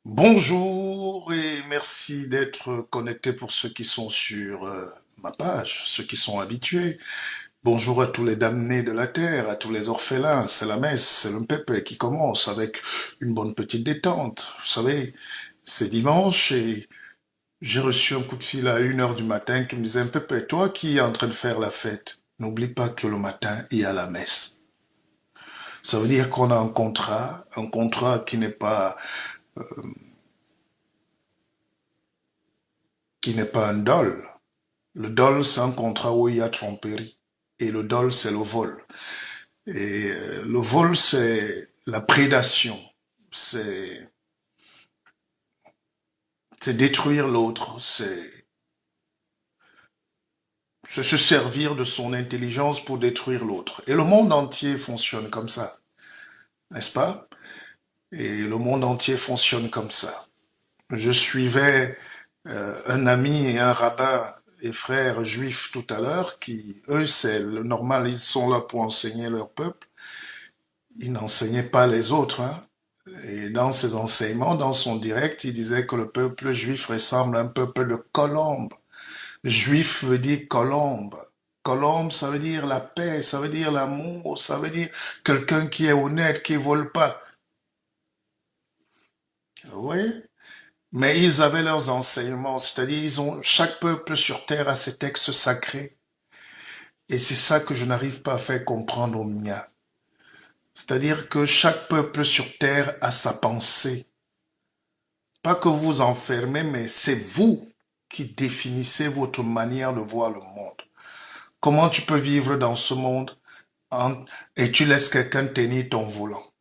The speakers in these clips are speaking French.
Bonjour et merci d'être connectés pour ceux qui sont sur ma page, ceux qui sont habitués. Bonjour à tous les damnés de la terre, à tous les orphelins. C'est la messe, c'est le pépé qui commence avec une bonne petite détente. Vous savez, c'est dimanche et j'ai reçu un coup de fil à 1 heure du matin qui me disait, Pépé, toi qui es en train de faire la fête, n'oublie pas que le matin, il y a la messe. Ça veut dire qu'on a un contrat qui n'est pas un dol. Le dol, c'est un contrat où il y a tromperie. Et le dol, c'est le vol. Et le vol, c'est la prédation. C'est c'est détruire l'autre. C'est se servir de son intelligence pour détruire l'autre. Et le monde entier fonctionne comme ça, n'est-ce pas? Et le monde entier fonctionne comme ça. Je suivais un ami et un rabbin et frère juifs tout à l'heure qui, eux, c'est le normal, ils sont là pour enseigner leur peuple. Il n'enseignait pas les autres, hein. Et dans ses enseignements, dans son direct, il disait que le peuple juif ressemble à un peuple de colombes. Juif veut dire colombe. Colombe, ça veut dire la paix, ça veut dire l'amour, ça veut dire quelqu'un qui est honnête, qui ne vole pas. Oui, mais ils avaient leurs enseignements, c'est-à-dire chaque peuple sur terre a ses textes sacrés. Et c'est ça que je n'arrive pas à faire comprendre aux miens. C'est-à-dire que chaque peuple sur terre a sa pensée. Pas que vous vous enfermez, mais c'est vous qui définissez votre manière de voir le monde. Comment tu peux vivre dans ce monde et tu laisses quelqu'un tenir ton volant?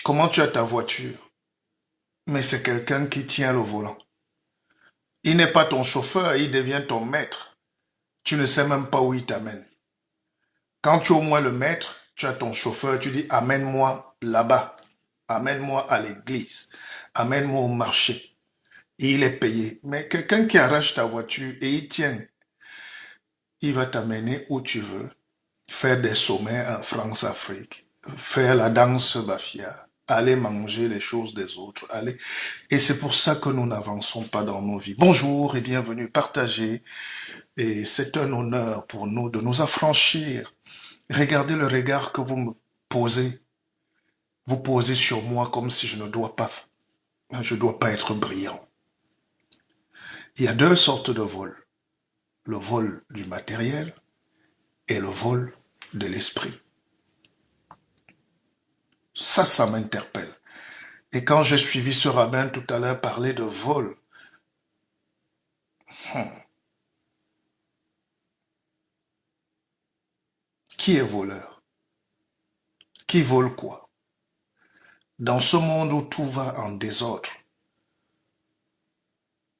Comment tu as ta voiture, mais c'est quelqu'un qui tient le volant? Il n'est pas ton chauffeur, il devient ton maître. Tu ne sais même pas où il t'amène. Quand tu es au moins le maître, tu as ton chauffeur, tu dis amène-moi là-bas, amène-moi à l'église, amène-moi au marché. Et il est payé. Mais quelqu'un qui arrache ta voiture et il tient, il va t'amener où tu veux, faire des sommets en France-Afrique, faire la danse bafia, aller manger les choses des autres, aller. Et c'est pour ça que nous n'avançons pas dans nos vies. Bonjour et bienvenue, partagez. Et c'est un honneur pour nous de nous affranchir. Regardez le regard que vous me posez. Vous posez sur moi comme si je ne dois pas être brillant. Il y a deux sortes de vols. Le vol du matériel et le vol de l'esprit. Ça m'interpelle. Et quand j'ai suivi ce rabbin tout à l'heure parler de vol, hmm, qui est voleur? Qui vole quoi? Dans ce monde où tout va en désordre,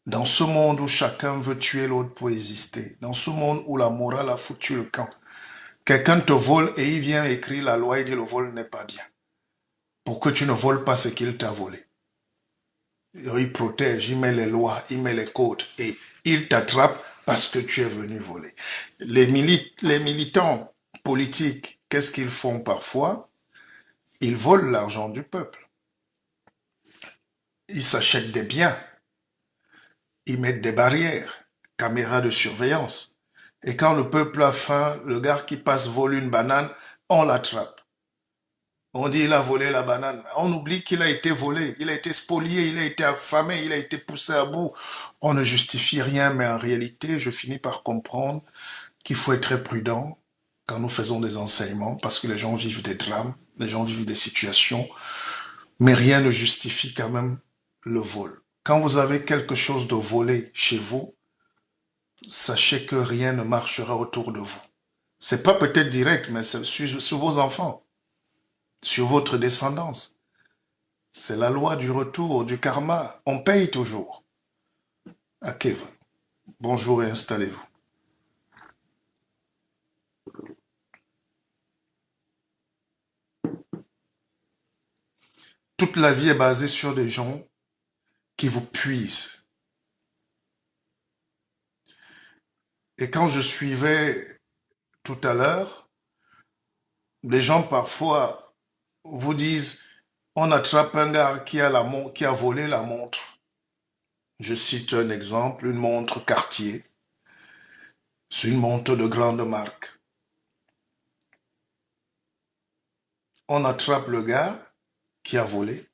dans ce monde où chacun veut tuer l'autre pour exister, dans ce monde où la morale a foutu le camp, quelqu'un te vole et il vient écrire la loi et dit le vol n'est pas bien. Pour que tu ne voles pas ce qu'il t'a volé. Il protège, il met les lois, il met les codes et il t'attrape parce que tu es venu voler. Les militants politiques, qu'est-ce qu'ils font parfois? Ils volent l'argent du peuple. Ils s'achètent des biens. Ils mettent des barrières, caméras de surveillance. Et quand le peuple a faim, le gars qui passe vole une banane, on l'attrape. On dit il a volé la banane. On oublie qu'il a été volé, il a été spolié, il a été affamé, il a été poussé à bout. On ne justifie rien, mais en réalité, je finis par comprendre qu'il faut être très prudent quand nous faisons des enseignements, parce que les gens vivent des drames, les gens vivent des situations, mais rien ne justifie quand même le vol. Quand vous avez quelque chose de volé chez vous, sachez que rien ne marchera autour de vous. C'est pas peut-être direct, mais c'est sur vos enfants, sur votre descendance. C'est la loi du retour, du karma. On paye toujours. À Kevin. Bonjour et installez-vous. Toute la vie est basée sur des gens qui vous puisent. Et quand je suivais tout à l'heure, les gens parfois vous disent, On attrape un gars qui a volé la montre. Je cite un exemple, une montre Cartier. C'est une montre de grande marque. On attrape le gars qui a volé,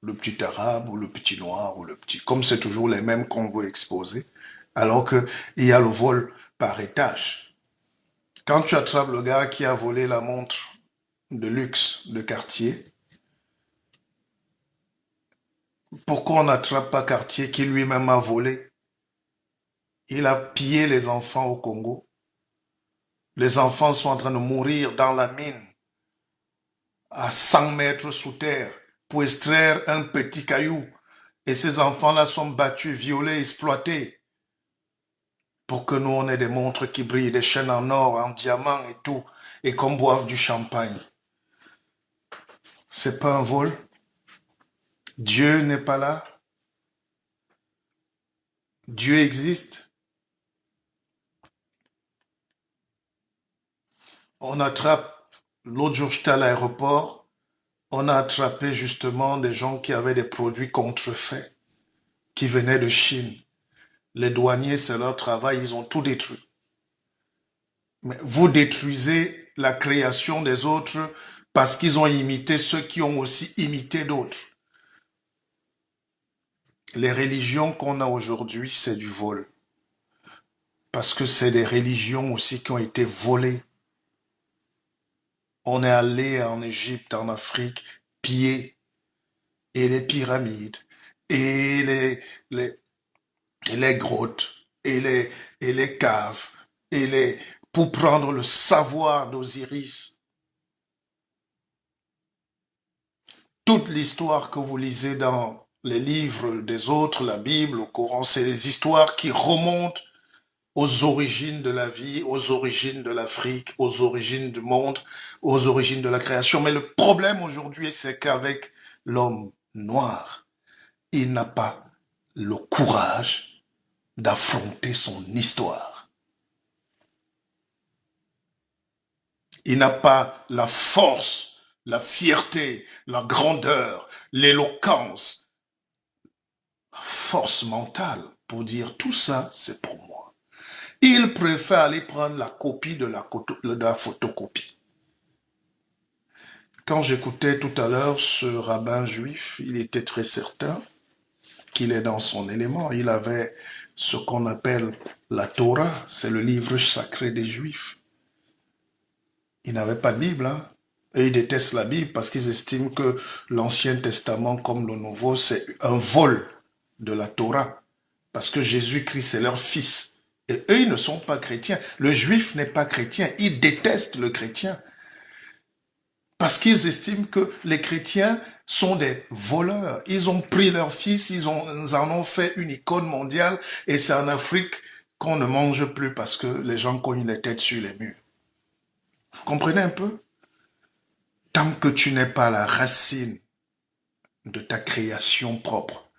le petit arabe ou le petit noir ou le petit... Comme c'est toujours les mêmes qu'on veut exposer, alors qu'il y a le vol par étage. Quand tu attrapes le gars qui a volé la montre de luxe de Cartier, pourquoi on n'attrape pas Cartier qui lui-même a volé? Il a pillé les enfants au Congo. Les enfants sont en train de mourir dans la mine, à 100 mètres sous terre, pour extraire un petit caillou. Et ces enfants-là sont battus, violés, exploités. Pour que nous, on ait des montres qui brillent, des chaînes en or, en diamant et tout, et qu'on boive du champagne. C'est pas un vol. Dieu n'est pas là. Dieu existe. On attrape, l'autre jour j'étais à l'aéroport, on a attrapé justement des gens qui avaient des produits contrefaits, qui venaient de Chine. Les douaniers, c'est leur travail, ils ont tout détruit. Mais vous détruisez la création des autres parce qu'ils ont imité ceux qui ont aussi imité d'autres. Les religions qu'on a aujourd'hui, c'est du vol. Parce que c'est des religions aussi qui ont été volées. On est allé en Égypte, en Afrique, piller, et les pyramides, et les grottes, et les caves, pour prendre le savoir d'Osiris. Toute l'histoire que vous lisez dans les livres des autres, la Bible, le Coran, c'est des histoires qui remontent aux origines de la vie, aux origines de l'Afrique, aux origines du monde, aux origines de la création. Mais le problème aujourd'hui, c'est qu'avec l'homme noir, il n'a pas le courage d'affronter son histoire. Il n'a pas la force, la fierté, la grandeur, l'éloquence, la force mentale pour dire tout ça, c'est pour moi. Il préfère aller prendre la copie de la photocopie. Quand j'écoutais tout à l'heure ce rabbin juif, il était très certain qu'il est dans son élément. Il avait ce qu'on appelle la Torah, c'est le livre sacré des Juifs. Ils n'avaient pas de Bible, hein. Et ils détestent la Bible parce qu'ils estiment que l'Ancien Testament comme le Nouveau, c'est un vol de la Torah. Parce que Jésus-Christ est leur fils. Et eux, ils ne sont pas chrétiens. Le juif n'est pas chrétien. Il déteste le chrétien. Parce qu'ils estiment que les chrétiens sont des voleurs. Ils ont pris leur fils, ils en ont fait une icône mondiale. Et c'est en Afrique qu'on ne mange plus parce que les gens cognent les têtes sur les murs. Vous comprenez un peu? Tant que tu n'es pas la racine de ta création propre,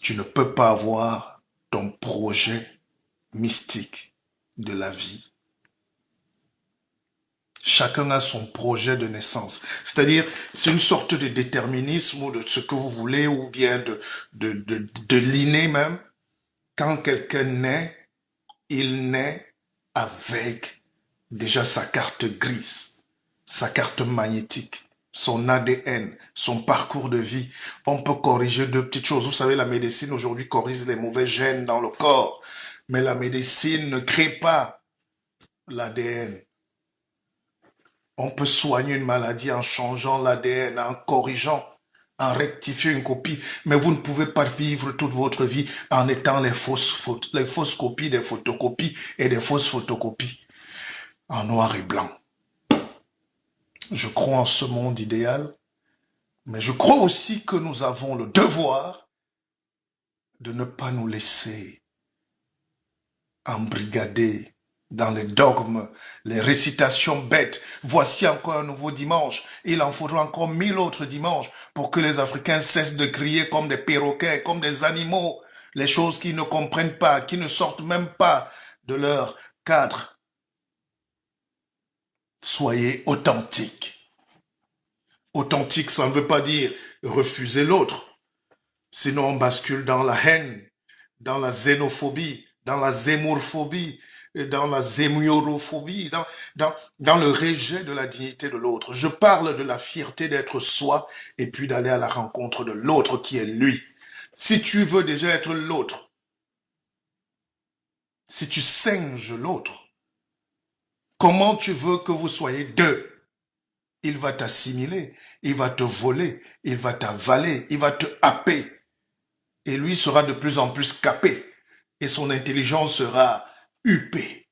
tu ne peux pas avoir ton projet mystique de la vie. Chacun a son projet de naissance. C'est-à-dire, c'est une sorte de déterminisme ou de ce que vous voulez, ou bien de l'inné même. Quand quelqu'un naît, il naît avec déjà sa carte grise, sa carte magnétique, son ADN, son parcours de vie. On peut corriger deux petites choses. Vous savez, la médecine aujourd'hui corrige les mauvais gènes dans le corps, mais la médecine ne crée pas l'ADN. On peut soigner une maladie en changeant l'ADN, en corrigeant, en rectifiant une copie, mais vous ne pouvez pas vivre toute votre vie en étant les fausses copies des photocopies et des fausses photocopies en noir et blanc. Je crois en ce monde idéal, mais je crois aussi que nous avons le devoir de ne pas nous laisser embrigader dans les dogmes, les récitations bêtes. Voici encore un nouveau dimanche. Il en faudra encore 1000 autres dimanches pour que les Africains cessent de crier comme des perroquets, comme des animaux, les choses qu'ils ne comprennent pas, qui ne sortent même pas de leur cadre. Soyez authentiques. Authentique, ça ne veut pas dire refuser l'autre. Sinon, on bascule dans la haine, dans la xénophobie, dans la zémourphobie, dans la zémiorophobie, dans le rejet de la dignité de l'autre. Je parle de la fierté d'être soi et puis d'aller à la rencontre de l'autre qui est lui. Si tu veux déjà être l'autre, si tu singes l'autre, comment tu veux que vous soyez deux? Il va t'assimiler, il va te voler, il va t'avaler, il va te happer. Et lui sera de plus en plus capé. Et son intelligence sera huppée.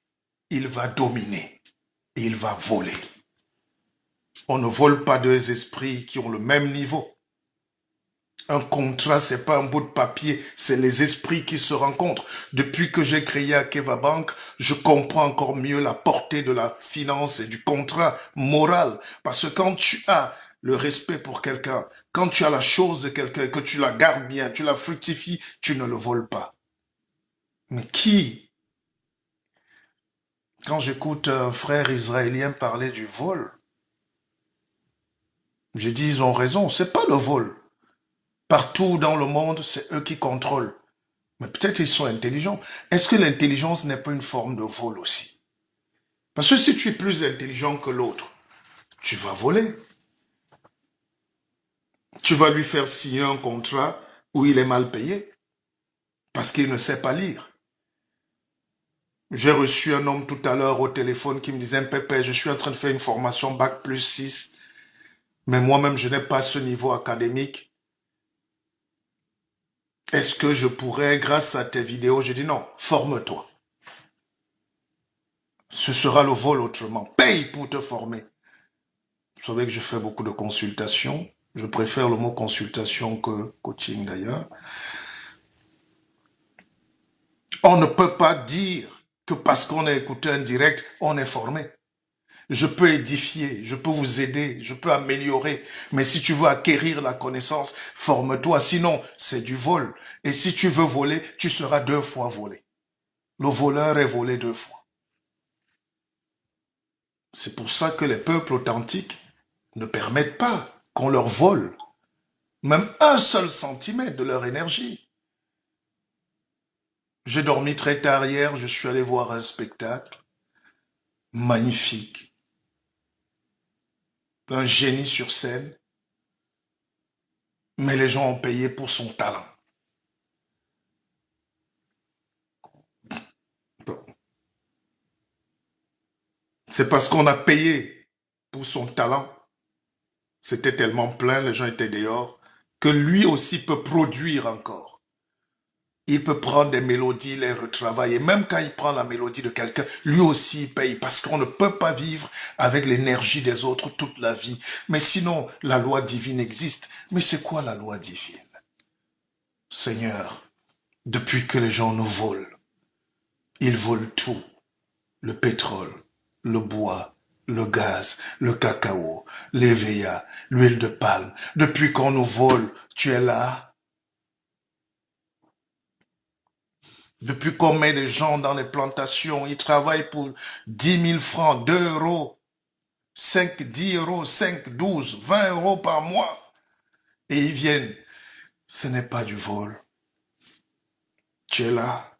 Il va dominer. Et il va voler. On ne vole pas deux esprits qui ont le même niveau. Un contrat, c'est pas un bout de papier, c'est les esprits qui se rencontrent. Depuis que j'ai créé Akeva Bank, je comprends encore mieux la portée de la finance et du contrat moral. Parce que quand tu as le respect pour quelqu'un, quand tu as la chose de quelqu'un, que tu la gardes bien, tu la fructifies, tu ne le voles pas. Mais qui, quand j'écoute un frère israélien parler du vol, je dis ils ont raison, c'est pas le vol. Partout dans le monde, c'est eux qui contrôlent. Mais peut-être ils sont intelligents. Est-ce que l'intelligence n'est pas une forme de vol aussi? Parce que si tu es plus intelligent que l'autre, tu vas voler. Tu vas lui faire signer un contrat où il est mal payé parce qu'il ne sait pas lire. J'ai reçu un homme tout à l'heure au téléphone qui me disait, Pépé, je suis en train de faire une formation Bac+6, mais moi-même, je n'ai pas ce niveau académique. Est-ce que je pourrais, grâce à tes vidéos, je dis non, forme-toi. Ce sera le vol autrement. Paye pour te former. Vous savez que je fais beaucoup de consultations. Je préfère le mot consultation que coaching d'ailleurs. On ne peut pas dire que parce qu'on a écouté un direct, on est formé. Je peux édifier, je peux vous aider, je peux améliorer. Mais si tu veux acquérir la connaissance, forme-toi. Sinon, c'est du vol. Et si tu veux voler, tu seras 2 fois volé. Le voleur est volé 2 fois. C'est pour ça que les peuples authentiques ne permettent pas qu'on leur vole même 1 seul centimètre de leur énergie. J'ai dormi très tard hier, je suis allé voir un spectacle magnifique. Un génie sur scène, mais les gens ont payé pour son talent. C'est parce qu'on a payé pour son talent. C'était tellement plein, les gens étaient dehors, que lui aussi peut produire encore. Il peut prendre des mélodies, les retravailler. Même quand il prend la mélodie de quelqu'un, lui aussi il paye. Parce qu'on ne peut pas vivre avec l'énergie des autres toute la vie. Mais sinon, la loi divine existe. Mais c'est quoi la loi divine? Seigneur, depuis que les gens nous volent, ils volent tout. Le pétrole, le bois, le gaz, le cacao, l'EVA, l'huile de palme. Depuis qu'on nous vole, tu es là. Depuis qu'on met des gens dans les plantations, ils travaillent pour 10 000 francs, 2 euros, 5, 10 euros, 5, 12, 20 euros par mois. Et ils viennent. Ce n'est pas du vol. Tu es là.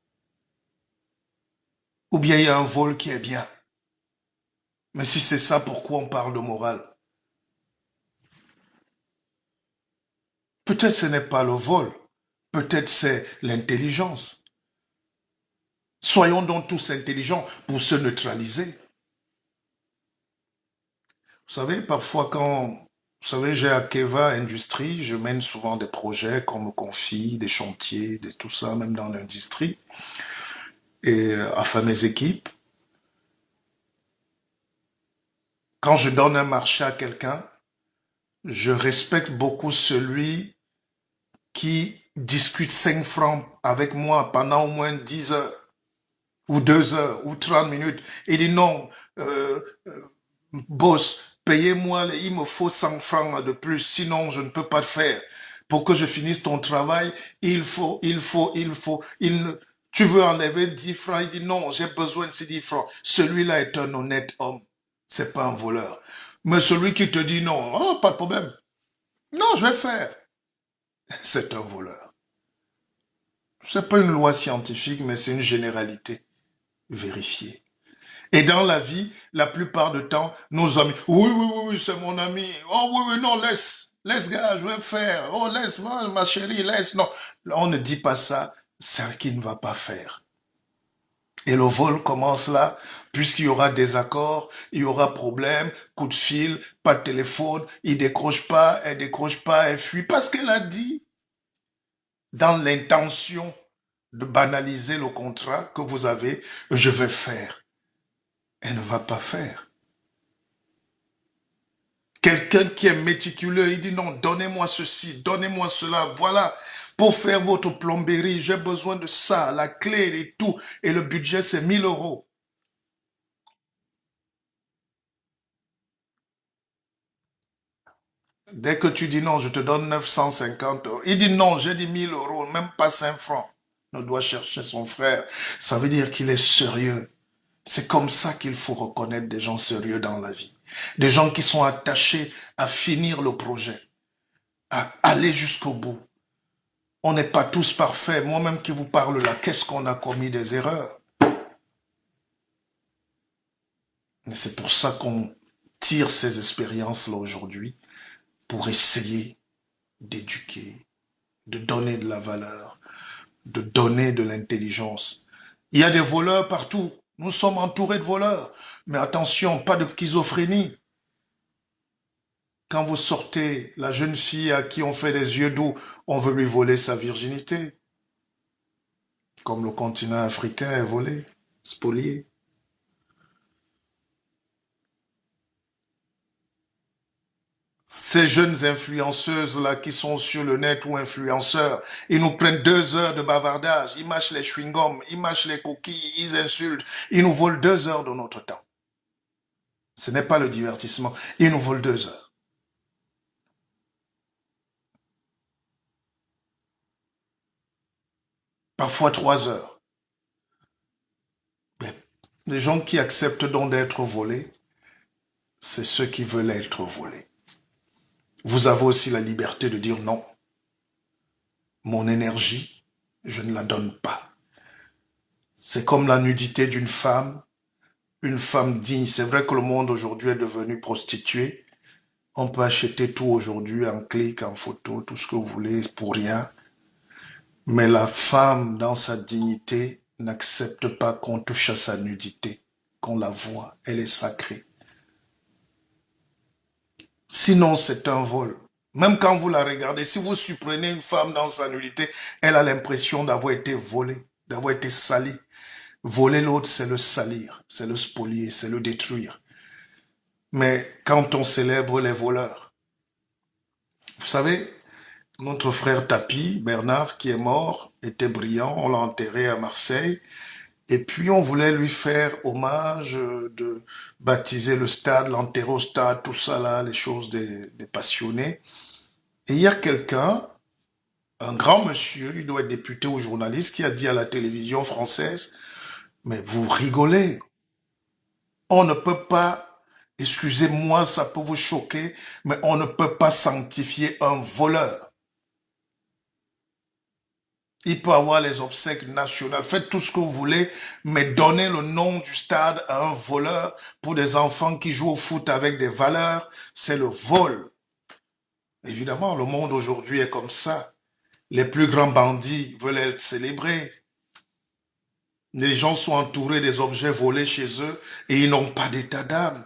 Ou bien il y a un vol qui est bien. Mais si c'est ça, pourquoi on parle de morale? Peut-être ce n'est pas le vol. Peut-être c'est l'intelligence. Soyons donc tous intelligents pour se neutraliser. Vous savez, parfois vous savez, j'ai Akeva Industrie, je mène souvent des projets qu'on me confie, des chantiers, tout ça, même dans l'industrie, et enfin mes équipes. Quand je donne un marché à quelqu'un, je respecte beaucoup celui qui discute 5 francs avec moi pendant au moins 10 heures, ou 2 heures, ou 30 minutes, et dit non, euh, boss, payez-moi, il me faut 100 francs de plus, sinon je ne peux pas le faire. Pour que je finisse ton travail, tu veux enlever 10 francs, il dit non, j'ai besoin de ces 10 francs. Celui-là est un honnête homme, c'est pas un voleur. Mais celui qui te dit non, oh, pas de problème. Non, je vais faire. C'est un voleur. C'est pas une loi scientifique, mais c'est une généralité vérifiée. Et dans la vie, la plupart du temps, nos amis, oui, oui, oui, oui, c'est mon ami. Oh oui, oui, non, laisse, gars, je vais faire. Oh, laisse, ma chérie, laisse. Non, on ne dit pas ça, c'est ce qu'il ne va pas faire. Et le vol commence là, puisqu'il y aura des accords, il y aura problème, coup de fil, pas de téléphone, il décroche pas, elle fuit, parce qu'elle a dit, dans l'intention de banaliser le contrat que vous avez, je vais faire. Elle ne va pas faire. Quelqu'un qui est méticuleux, il dit non, donnez-moi ceci, donnez-moi cela, voilà. Pour faire votre plomberie, j'ai besoin de ça, la clé et tout. Et le budget, c'est 1000 euros. Dès que tu dis non, je te donne 950 euros. Il dit non, j'ai dit 1000 euros, même pas 5 francs. On doit chercher son frère. Ça veut dire qu'il est sérieux. C'est comme ça qu'il faut reconnaître des gens sérieux dans la vie. Des gens qui sont attachés à finir le projet, à aller jusqu'au bout. On n'est pas tous parfaits. Moi-même qui vous parle là, qu'est-ce qu'on a commis des erreurs? Mais c'est pour ça qu'on tire ces expériences-là aujourd'hui, pour essayer d'éduquer, de donner de la valeur, de donner de l'intelligence. Il y a des voleurs partout. Nous sommes entourés de voleurs. Mais attention, pas de schizophrénie. Quand vous sortez, la jeune fille à qui on fait des yeux doux, on veut lui voler sa virginité. Comme le continent africain est volé, spolié. Ces jeunes influenceuses-là qui sont sur le net ou influenceurs, ils nous prennent 2 heures de bavardage, ils mâchent les chewing-gums, ils mâchent les coquilles, ils insultent, ils nous volent 2 heures de notre temps. Ce n'est pas le divertissement, ils nous volent 2 heures. Parfois 3 heures. Mais les gens qui acceptent donc d'être volés, c'est ceux qui veulent être volés. Vous avez aussi la liberté de dire non. Mon énergie, je ne la donne pas. C'est comme la nudité d'une femme, une femme digne. C'est vrai que le monde aujourd'hui est devenu prostitué. On peut acheter tout aujourd'hui en clic, en photo, tout ce que vous voulez pour rien. Mais la femme, dans sa dignité, n'accepte pas qu'on touche à sa nudité, qu'on la voit. Elle est sacrée. Sinon, c'est un vol. Même quand vous la regardez, si vous surprenez une femme dans sa nudité, elle a l'impression d'avoir été volée, d'avoir été salie. Voler l'autre, c'est le salir, c'est le spolier, c'est le détruire. Mais quand on célèbre les voleurs, vous savez, notre frère Tapi, Bernard, qui est mort, était brillant, on l'a enterré à Marseille, et puis on voulait lui faire hommage de baptiser le stade, l'enterrer au stade, tout ça là, les choses des passionnés. Et il y a quelqu'un, un grand monsieur, il doit être député ou journaliste, qui a dit à la télévision française, mais vous rigolez, on ne peut pas, excusez-moi, ça peut vous choquer, mais on ne peut pas sanctifier un voleur. Il peut avoir les obsèques nationales, faites tout ce que vous voulez, mais donnez le nom du stade à un voleur pour des enfants qui jouent au foot avec des valeurs, c'est le vol. Évidemment, le monde aujourd'hui est comme ça. Les plus grands bandits veulent être célébrés. Les gens sont entourés des objets volés chez eux et ils n'ont pas d'état d'âme.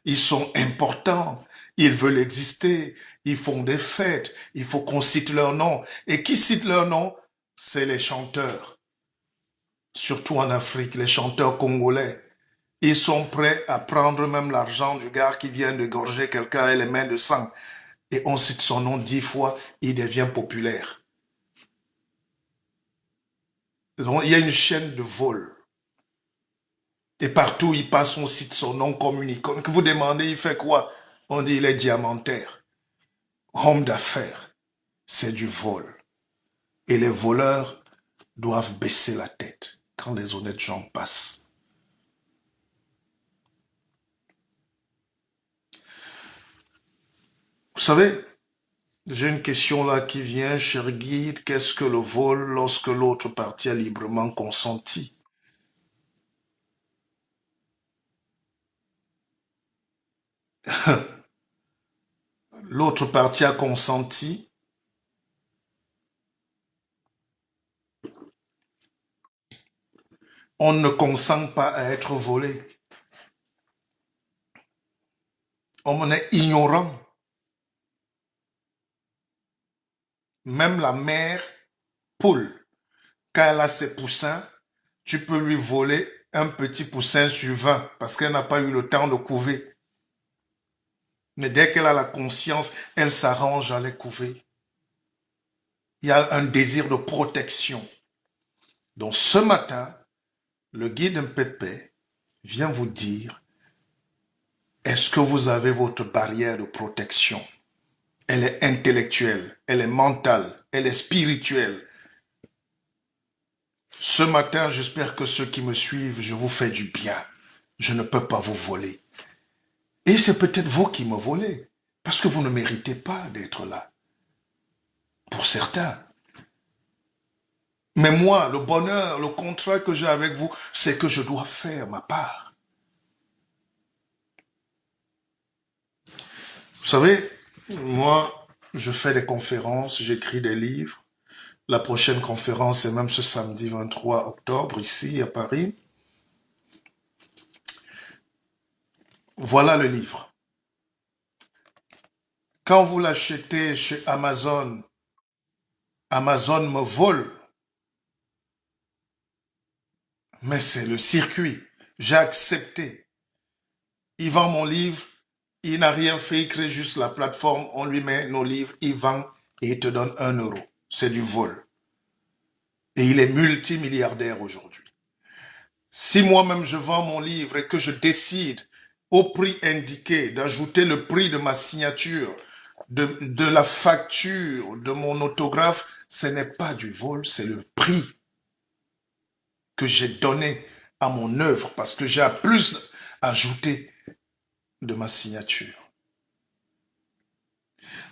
Ils sont importants, ils veulent exister, ils font des fêtes, il faut qu'on cite leur nom. Et qui cite leur nom? C'est les chanteurs. Surtout en Afrique, les chanteurs congolais. Ils sont prêts à prendre même l'argent du gars qui vient de gorger quelqu'un et les mains de sang. Et on cite son nom 10 fois, il devient populaire. Donc, il y a une chaîne de vol. Et partout où il passe, on cite son nom comme une icône. Que vous demandez, il fait quoi? On dit il est diamantaire. Homme d'affaires. C'est du vol. Et les voleurs doivent baisser la tête quand les honnêtes gens passent. Vous savez, j'ai une question là qui vient, cher guide. Qu'est-ce que le vol lorsque l'autre partie a librement consenti? L'autre partie a consenti. On ne consent pas à être volé. On est ignorant. Même la mère poule, quand elle a ses poussins, tu peux lui voler un petit poussin sur 20 parce qu'elle n'a pas eu le temps de couver. Mais dès qu'elle a la conscience, elle s'arrange à les couver. Il y a un désir de protection. Donc ce matin, le guide Mpépé vient vous dire, est-ce que vous avez votre barrière de protection? Elle est intellectuelle, elle est mentale, elle est spirituelle. Ce matin, j'espère que ceux qui me suivent, je vous fais du bien. Je ne peux pas vous voler. Et c'est peut-être vous qui me volez, parce que vous ne méritez pas d'être là. Pour certains. Mais moi, le bonheur, le contrat que j'ai avec vous, c'est que je dois faire ma part. Vous savez, moi, je fais des conférences, j'écris des livres. La prochaine conférence est même ce samedi 23 octobre, ici à Paris. Voilà le livre. Quand vous l'achetez chez Amazon, Amazon me vole. Mais c'est le circuit. J'ai accepté. Il vend mon livre. Il n'a rien fait. Il crée juste la plateforme. On lui met nos livres. Il vend et il te donne 1 euro. C'est du vol. Et il est multimilliardaire aujourd'hui. Si moi-même je vends mon livre et que je décide au prix indiqué d'ajouter le prix de ma signature, de la facture, de mon autographe, ce n'est pas du vol, c'est le prix que j'ai donné à mon œuvre parce que j'ai plus ajouté de ma signature.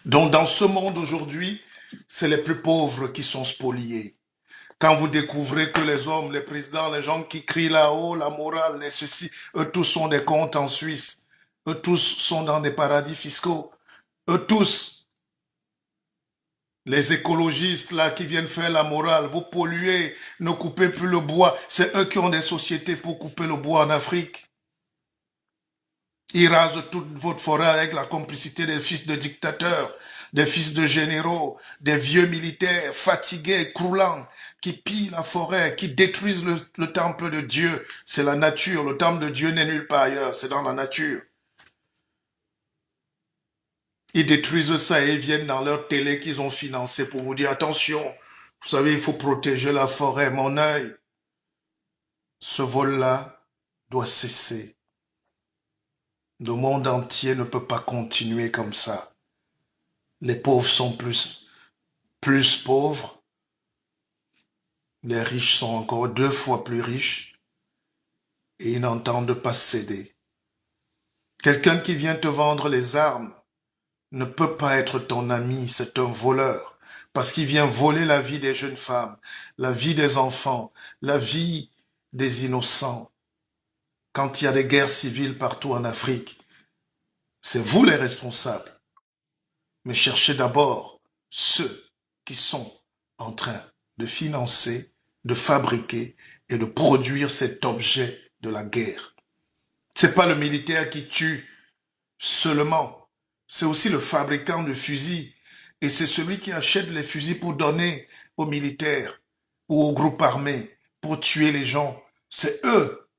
Donc dans ce monde aujourd'hui, c'est les plus pauvres qui sont spoliés. Quand vous découvrez que les hommes, les présidents, les gens qui crient là-haut, la morale, les ceci, eux tous sont des comptes en Suisse. Eux tous sont dans des paradis fiscaux. Eux tous, les écologistes là qui viennent faire la morale, vous polluez, ne coupez plus le bois. C'est eux qui ont des sociétés pour couper le bois en Afrique. Ils rasent toute votre forêt avec la complicité des fils de dictateurs, des fils de généraux, des vieux militaires fatigués, croulants, qui pillent la forêt, qui détruisent le temple de Dieu. C'est la nature. Le temple de Dieu n'est nulle part ailleurs. C'est dans la nature. Ils détruisent ça et ils viennent dans leur télé qu'ils ont financé pour vous dire attention, vous savez, il faut protéger la forêt. Mon œil, ce vol-là doit cesser. Le monde entier ne peut pas continuer comme ça. Les pauvres sont plus pauvres. Les riches sont encore 2 fois plus riches. Et ils n'entendent pas céder. Quelqu'un qui vient te vendre les armes ne peut pas être ton ami, c'est un voleur. Parce qu'il vient voler la vie des jeunes femmes, la vie des enfants, la vie des innocents. Quand il y a des guerres civiles partout en Afrique, c'est vous les responsables. Mais cherchez d'abord ceux qui sont en train de financer, de fabriquer et de produire cet objet de la guerre. C'est pas le militaire qui tue seulement, c'est aussi le fabricant de fusils et c'est celui qui achète les fusils pour donner aux militaires ou aux groupes armés pour tuer les gens. C'est eux,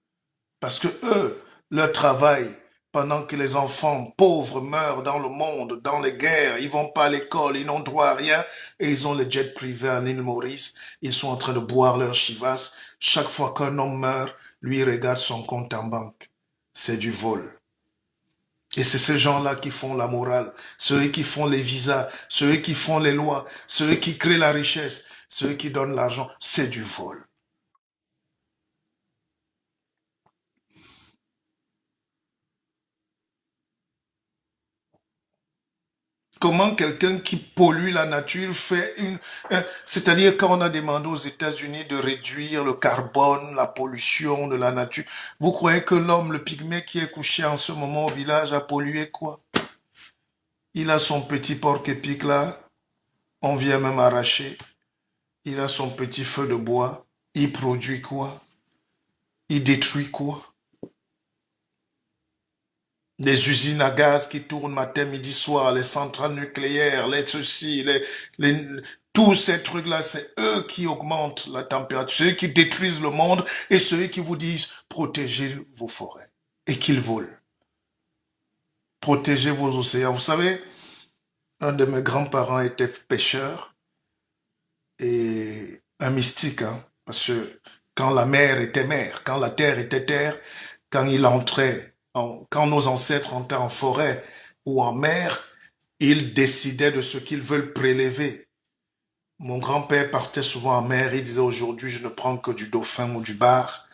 parce que eux, leur travail, pendant que les enfants pauvres meurent dans le monde, dans les guerres, ils vont pas à l'école, ils n'ont droit à rien, et ils ont les jets privés en île Maurice, ils sont en train de boire leur chivas. Chaque fois qu'un homme meurt, lui il regarde son compte en banque. C'est du vol. Et c'est ces gens-là qui font la morale, ceux qui font les visas, ceux qui font les lois, ceux qui créent la richesse, ceux qui donnent l'argent, c'est du vol. Comment quelqu'un qui pollue la nature fait une... C'est-à-dire quand on a demandé aux États-Unis de réduire le carbone, la pollution de la nature, vous croyez que l'homme, le pygmée qui est couché en ce moment au village, a pollué quoi? Il a son petit porc-épic là, on vient même arracher. Il a son petit feu de bois. Il produit quoi? Il détruit quoi? Les usines à gaz qui tournent matin, midi, soir, les centrales nucléaires, les ceci, les- tous ces trucs-là, c'est eux qui augmentent la température, ceux qui détruisent le monde et ceux qui vous disent protégez vos forêts et qu'ils volent. Protégez vos océans. Vous savez, un de mes grands-parents était pêcheur et un mystique, hein, parce que quand la mer était mer, quand la terre était terre, quand il entrait, quand nos ancêtres entraient en forêt ou en mer, ils décidaient de ce qu'ils veulent prélever. Mon grand-père partait souvent en mer, il disait aujourd'hui je ne prends que du dauphin ou du bar,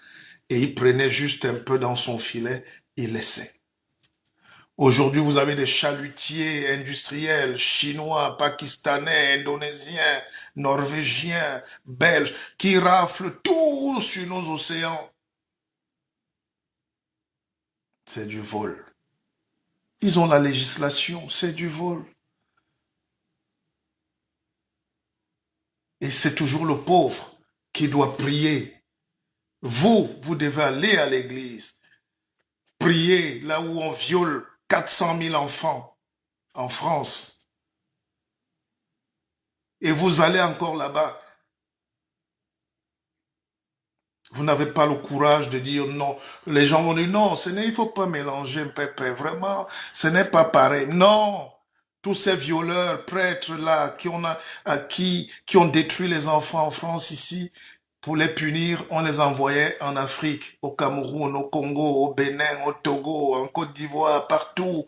et il prenait juste un peu dans son filet, il laissait. Aujourd'hui, vous avez des chalutiers industriels chinois, pakistanais, indonésiens, norvégiens, belges, qui raflent tout sur nos océans. C'est du vol. Ils ont la législation, c'est du vol. Et c'est toujours le pauvre qui doit prier. Vous devez aller à l'église, prier là où on viole 400 000 enfants en France. Et vous allez encore là-bas. Vous n'avez pas le courage de dire non. Les gens vont dire non, il ne faut pas mélanger pépé. Vraiment, ce n'est pas pareil. Non. Tous ces violeurs, prêtres là, qui ont détruit les enfants en France ici, pour les punir, on les envoyait en Afrique, au Cameroun, au Congo, au Bénin, au Togo, en Côte d'Ivoire, partout.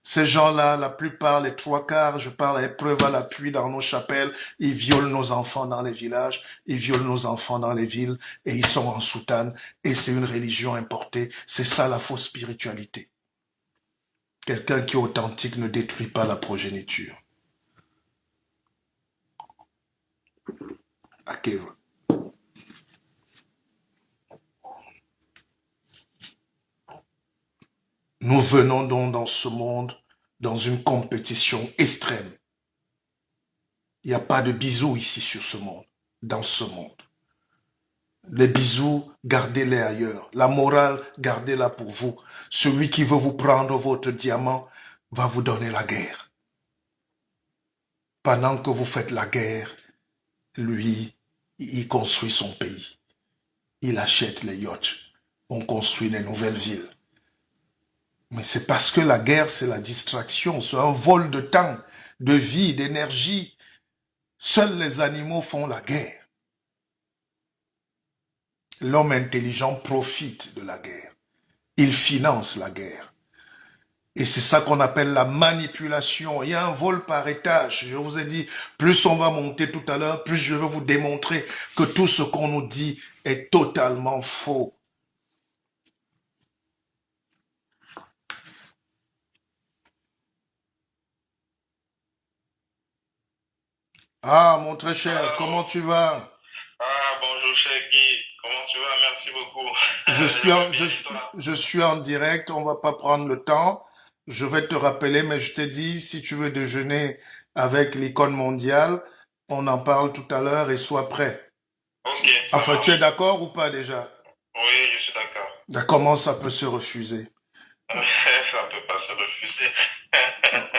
Ces gens-là, la plupart, les trois quarts, je parle à épreuve à l'appui dans nos chapelles, ils violent nos enfants dans les villages, ils violent nos enfants dans les villes, et ils sont en soutane, et c'est une religion importée. C'est ça la fausse spiritualité. Quelqu'un qui est authentique ne détruit pas la progéniture. Ok. Nous venons donc dans ce monde dans une compétition extrême. Il n'y a pas de bisous ici sur ce monde, dans ce monde. Les bisous, gardez-les ailleurs. La morale, gardez-la pour vous. Celui qui veut vous prendre votre diamant va vous donner la guerre. Pendant que vous faites la guerre, lui, il construit son pays. Il achète les yachts. On construit les nouvelles villes. Mais c'est parce que la guerre, c'est la distraction, c'est un vol de temps, de vie, d'énergie. Seuls les animaux font la guerre. L'homme intelligent profite de la guerre. Il finance la guerre. Et c'est ça qu'on appelle la manipulation. Il y a un vol par étage. Je vous ai dit, plus on va monter tout à l'heure, plus je vais vous démontrer que tout ce qu'on nous dit est totalement faux. Ah, mon très cher, Alors, comment tu vas? bonjour cher Guy, comment tu vas? Merci beaucoup. Je suis Je vais en, bien et toi? je suis en direct, on va pas prendre le temps. Je vais te rappeler, mais je t'ai dit, si tu veux déjeuner avec l'icône mondiale, on en parle tout à l'heure et sois prêt. Ok, ça Enfin, tu es marche. d'accord ou pas déjà? Oui, je suis d'accord. Comment ça peut se refuser? Ça peut pas se refuser.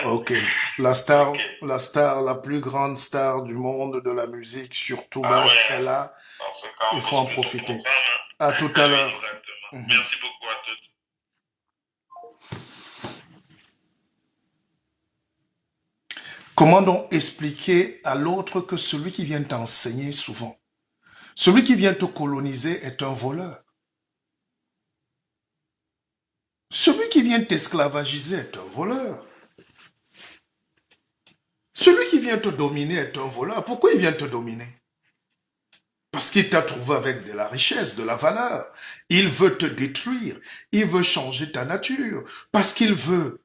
Ok. Ok. La plus grande star du monde de la musique, surtout Ah basse, est ouais, là. dans ce cas, Il on faut en construit ton profiter. programme, hein. À tout à Oui, l'heure. exactement. Mhm. Merci beaucoup à toutes. Comment donc expliquer à l'autre que celui qui vient t'enseigner souvent, celui qui vient te coloniser est un voleur? Celui qui vient t'esclavagiser est un voleur. Celui qui vient te dominer est un voleur. Pourquoi il vient te dominer? Parce qu'il t'a trouvé avec de la richesse, de la valeur. Il veut te détruire. Il veut changer ta nature. Parce qu'il veut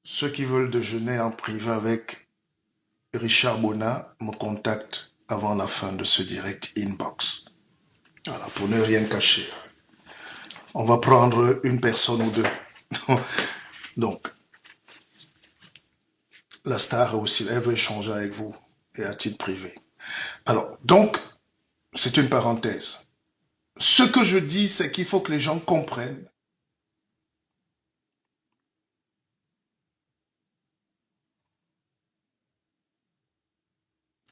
Ceux qui veulent déjeuner en privé avec Richard Bona me contactent avant la fin de ce direct inbox. Voilà, pour ne rien cacher. On va prendre une personne ou deux. Donc, la star aussi, elle veut échanger avec vous et à titre privé. Alors, donc, c'est une parenthèse. Ce que je dis, c'est qu'il faut que les gens comprennent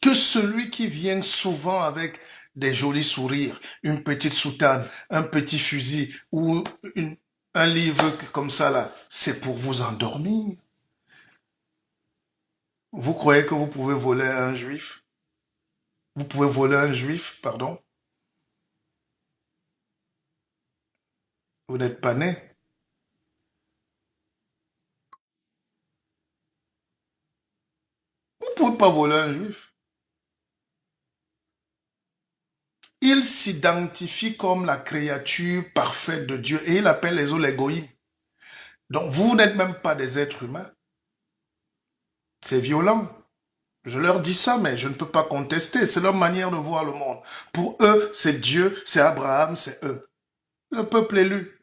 que celui qui vient souvent avec des jolis sourires, une petite soutane, un petit fusil ou un livre comme ça là, c'est pour vous endormir. Vous croyez que vous pouvez voler un juif? Vous pouvez voler un juif, pardon? Vous n'êtes pas né. Vous ne pouvez pas voler un juif. Il s'identifie comme la créature parfaite de Dieu et il appelle les autres les goïms. Donc vous n'êtes même pas des êtres humains. C'est violent. Je leur dis ça, mais je ne peux pas contester. C'est leur manière de voir le monde. Pour eux, c'est Dieu, c'est Abraham, c'est eux. Le peuple élu.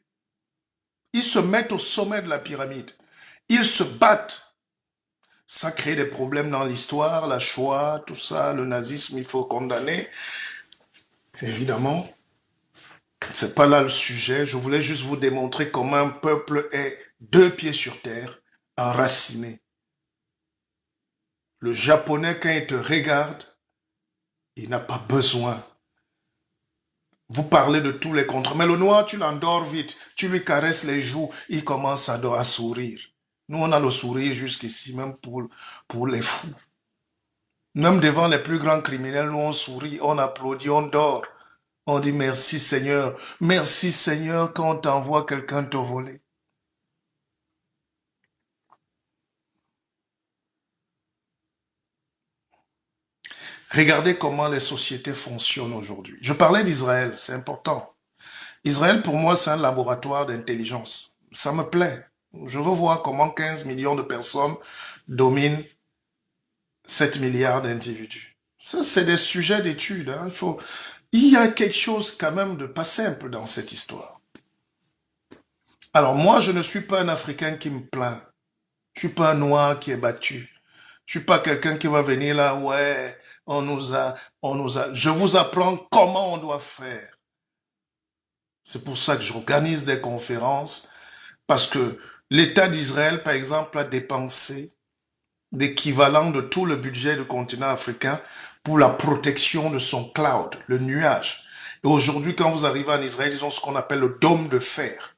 Ils se mettent au sommet de la pyramide. Ils se battent. Ça crée des problèmes dans l'histoire, la Shoah, tout ça, le nazisme, il faut condamner. Évidemment, c'est pas là le sujet. Je voulais juste vous démontrer comment un peuple est deux pieds sur terre, enraciné. Le japonais, quand il te regarde, il n'a pas besoin. Vous parlez de tous les contrats. Mais le noir, tu l'endors vite. Tu lui caresses les joues, il commence à sourire. Nous, on a le sourire jusqu'ici, même pour les fous. Même devant les plus grands criminels, nous, on sourit, on applaudit, on dort. On dit merci Seigneur. Merci Seigneur quand on t'envoie quelqu'un te voler. Regardez comment les sociétés fonctionnent aujourd'hui. Je parlais d'Israël, c'est important. Israël, pour moi, c'est un laboratoire d'intelligence. Ça me plaît. Je veux voir comment 15 millions de personnes dominent 7 milliards d'individus. Ça, c'est des sujets d'études. Hein. Il y a quelque chose quand même de pas simple dans cette histoire. Alors moi, je ne suis pas un Africain qui me plaint. Je suis pas un noir qui est battu. Je suis pas quelqu'un qui va venir là, ouais, on nous a. Je vous apprends comment on doit faire. C'est pour ça que j'organise des conférences, parce que l'État d'Israël, par exemple, a dépensé l'équivalent de tout le budget du continent africain pour la protection de son cloud, le nuage. Et aujourd'hui, quand vous arrivez en Israël, ils ont ce qu'on appelle le dôme de fer.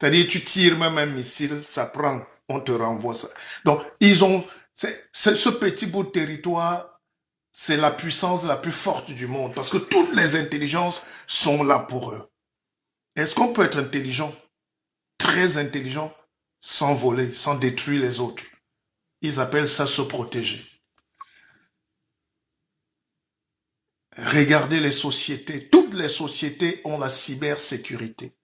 C'est-à-dire, tu tires même un missile, ça prend, on te renvoie ça. Donc, ce petit bout de territoire, c'est la puissance la plus forte du monde, parce que toutes les intelligences sont là pour eux. Est-ce qu'on peut être intelligent, très intelligent, sans voler, sans détruire les autres? Ils appellent ça se protéger. Regardez les sociétés. Toutes les sociétés ont la cybersécurité.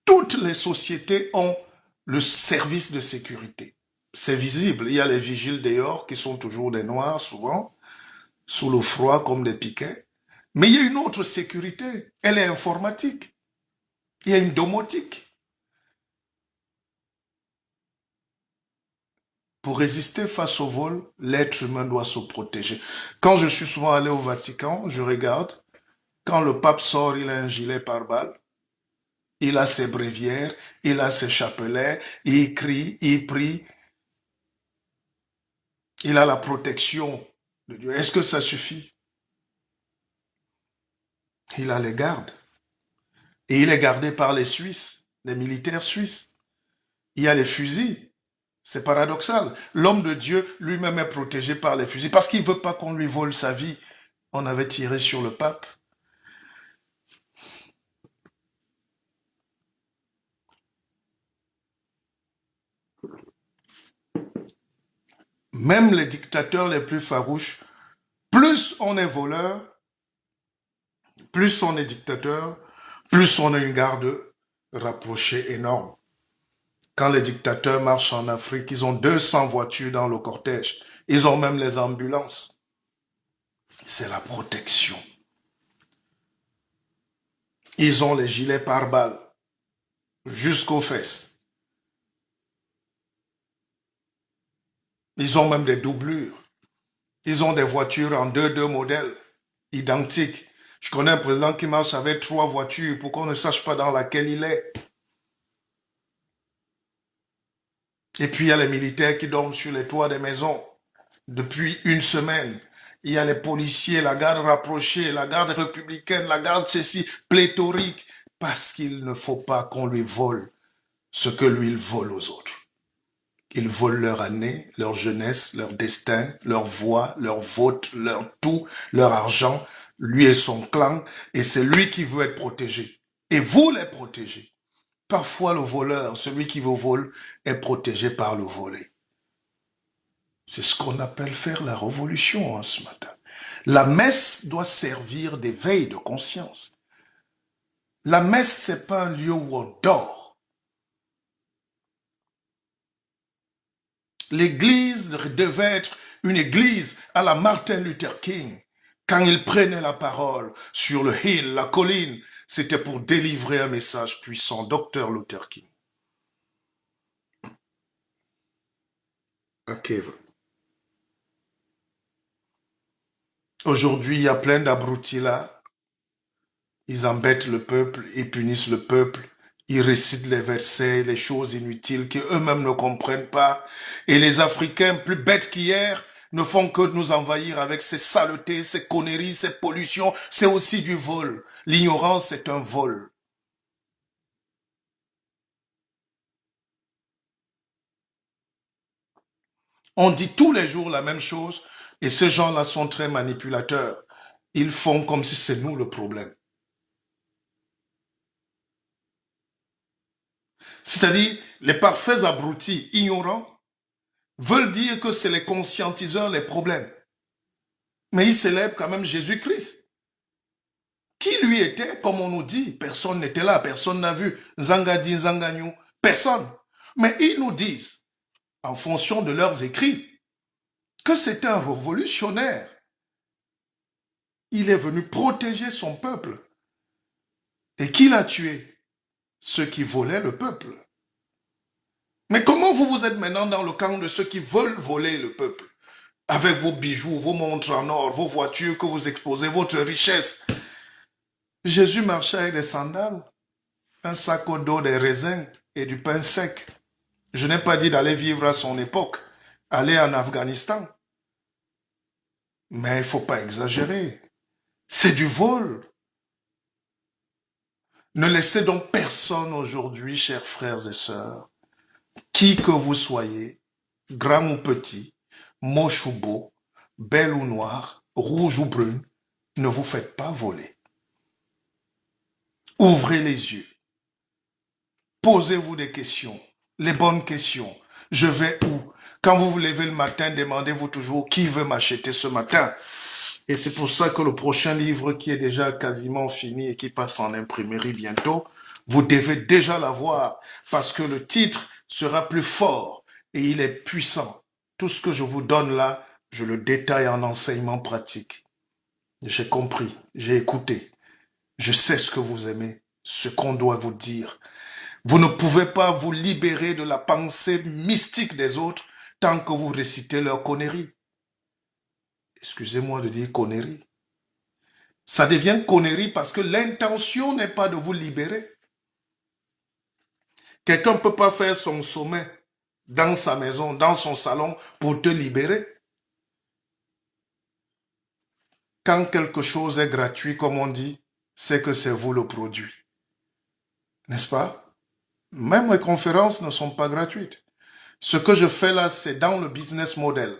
Toutes les sociétés ont le service de sécurité. C'est visible. Il y a les vigiles dehors qui sont toujours des noirs, souvent, sous le froid comme des piquets. Mais il y a une autre sécurité. Elle est informatique. Il y a une domotique. Pour résister face au vol, l'être humain doit se protéger. Quand je suis souvent allé au Vatican, je regarde. Quand le pape sort, il a un gilet pare-balles. Il a ses bréviaires, il a ses chapelets, il crie, il prie. Il a la protection de Dieu. Est-ce que ça suffit? Il a les gardes. Et il est gardé par les Suisses, les militaires suisses. Il y a les fusils. C'est paradoxal. L'homme de Dieu lui-même est protégé par les fusils parce qu'il ne veut pas qu'on lui vole sa vie. On avait tiré sur le pape. Même les dictateurs les plus farouches, plus on est voleur, plus on est dictateur, plus on a une garde rapprochée énorme. Quand les dictateurs marchent en Afrique, ils ont 200 voitures dans le cortège. Ils ont même les ambulances. C'est la protection. Ils ont les gilets pare-balles jusqu'aux fesses. Ils ont même des doublures. Ils ont des voitures en deux modèles identiques. Je connais un président qui marche avec 3 voitures pour qu'on ne sache pas dans laquelle il est. Et puis il y a les militaires qui dorment sur les toits des maisons depuis une semaine. Il y a les policiers, la garde rapprochée, la garde républicaine, la garde ceci, pléthorique, parce qu'il ne faut pas qu'on lui vole ce que lui il vole aux autres. Ils volent leur année, leur jeunesse, leur destin, leur voix, leur vote, leur tout, leur argent, lui et son clan, et c'est lui qui veut être protégé. Et vous les protégez. Parfois le voleur, celui qui vous vole, est protégé par le volé. C'est ce qu'on appelle faire la révolution ce matin. La messe doit servir d'éveil de conscience. La messe, c'est pas un lieu où on dort. L'église devait être une église à la Martin Luther King. Quand il prenait la parole sur le hill, la colline, c'était pour délivrer un message puissant. Docteur Luther King. Ok. Aujourd'hui, il y a plein d'abrutis là. Ils embêtent le peuple, ils punissent le peuple, ils récitent les versets, les choses inutiles qu'eux-mêmes ne comprennent pas. Et les Africains, plus bêtes qu'hier, ne font que nous envahir avec ces saletés, ces conneries, ces pollutions. C'est aussi du vol. L'ignorance, c'est un vol. On dit tous les jours la même chose et ces gens-là sont très manipulateurs. Ils font comme si c'est nous le problème. C'est-à-dire, les parfaits abrutis, ignorants, veulent dire que c'est les conscientiseurs les problèmes. Mais ils célèbrent quand même Jésus-Christ. Qui lui était, comme on nous dit, personne n'était là, personne n'a vu, Zangadi, Zangagnou, personne. Mais ils nous disent, en fonction de leurs écrits, que c'était un révolutionnaire. Il est venu protéger son peuple. Et qu'il a tué ceux qui volaient le peuple. Mais comment vous êtes maintenant dans le camp de ceux qui veulent voler le peuple? Avec vos bijoux, vos montres en or, vos voitures que vous exposez, votre richesse. Jésus marchait avec des sandales, un sac au dos, des raisins et du pain sec. Je n'ai pas dit d'aller vivre à son époque, aller en Afghanistan. Mais il ne faut pas exagérer. C'est du vol. Ne laissez donc personne aujourd'hui, chers frères et sœurs, qui que vous soyez, grand ou petit, moche ou beau, belle ou noire, rouge ou brune, ne vous faites pas voler. Ouvrez les yeux. Posez-vous des questions, les bonnes questions. Je vais où? Quand vous vous levez le matin, demandez-vous toujours qui veut m'acheter ce matin. Et c'est pour ça que le prochain livre qui est déjà quasiment fini et qui passe en imprimerie bientôt, vous devez déjà l'avoir parce que le titre sera plus fort et il est puissant. Tout ce que je vous donne là, je le détaille en enseignement pratique. J'ai compris, j'ai écouté. Je sais ce que vous aimez, ce qu'on doit vous dire. Vous ne pouvez pas vous libérer de la pensée mystique des autres tant que vous récitez leurs conneries. Excusez-moi de dire conneries. Ça devient connerie parce que l'intention n'est pas de vous libérer. Quelqu'un ne peut pas faire son sommet dans sa maison, dans son salon pour te libérer. Quand quelque chose est gratuit, comme on dit, c'est que c'est vous le produit. N'est-ce pas? Même les conférences ne sont pas gratuites. Ce que je fais là, c'est dans le business model.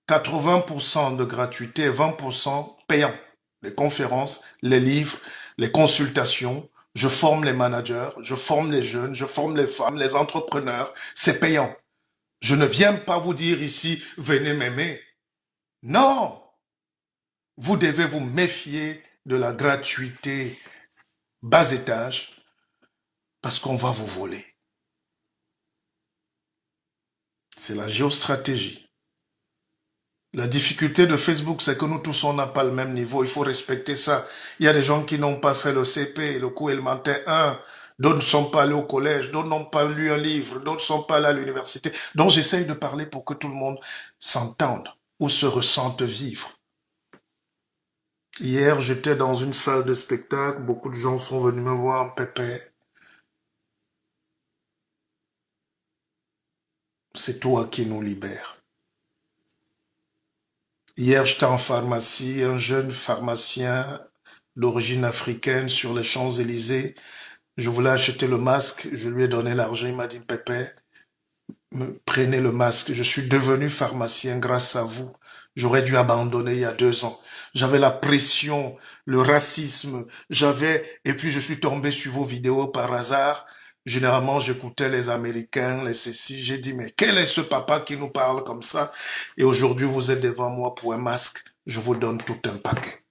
80% de gratuité et 20% payant. Les conférences, les livres, les consultations. Je forme les managers, je forme les jeunes, je forme les femmes, les entrepreneurs. C'est payant. Je ne viens pas vous dire ici, venez m'aimer. Non! Vous devez vous méfier de la gratuité bas étage parce qu'on va vous voler. C'est la géostratégie. La difficulté de Facebook, c'est que nous tous, on n'a pas le même niveau. Il faut respecter ça. Il y a des gens qui n'ont pas fait le CP, le cours élémentaire 1. D'autres ne sont pas allés au collège. D'autres n'ont pas lu un livre. D'autres ne sont pas allés à l'université. Donc, j'essaye de parler pour que tout le monde s'entende ou se ressente vivre. Hier, j'étais dans une salle de spectacle. Beaucoup de gens sont venus me voir, Pépé. C'est toi qui nous libères. Hier, j'étais en pharmacie, un jeune pharmacien d'origine africaine sur les Champs-Élysées. Je voulais acheter le masque, je lui ai donné l'argent, il m'a dit, Pépé, prenez le masque. Je suis devenu pharmacien grâce à vous. J'aurais dû abandonner il y a 2 ans. J'avais la pression, le racisme, et puis je suis tombé sur vos vidéos par hasard. Généralement, j'écoutais les Américains, les ceci. J'ai dit, mais quel est ce papa qui nous parle comme ça? Et aujourd'hui, vous êtes devant moi pour un masque. Je vous donne tout un paquet.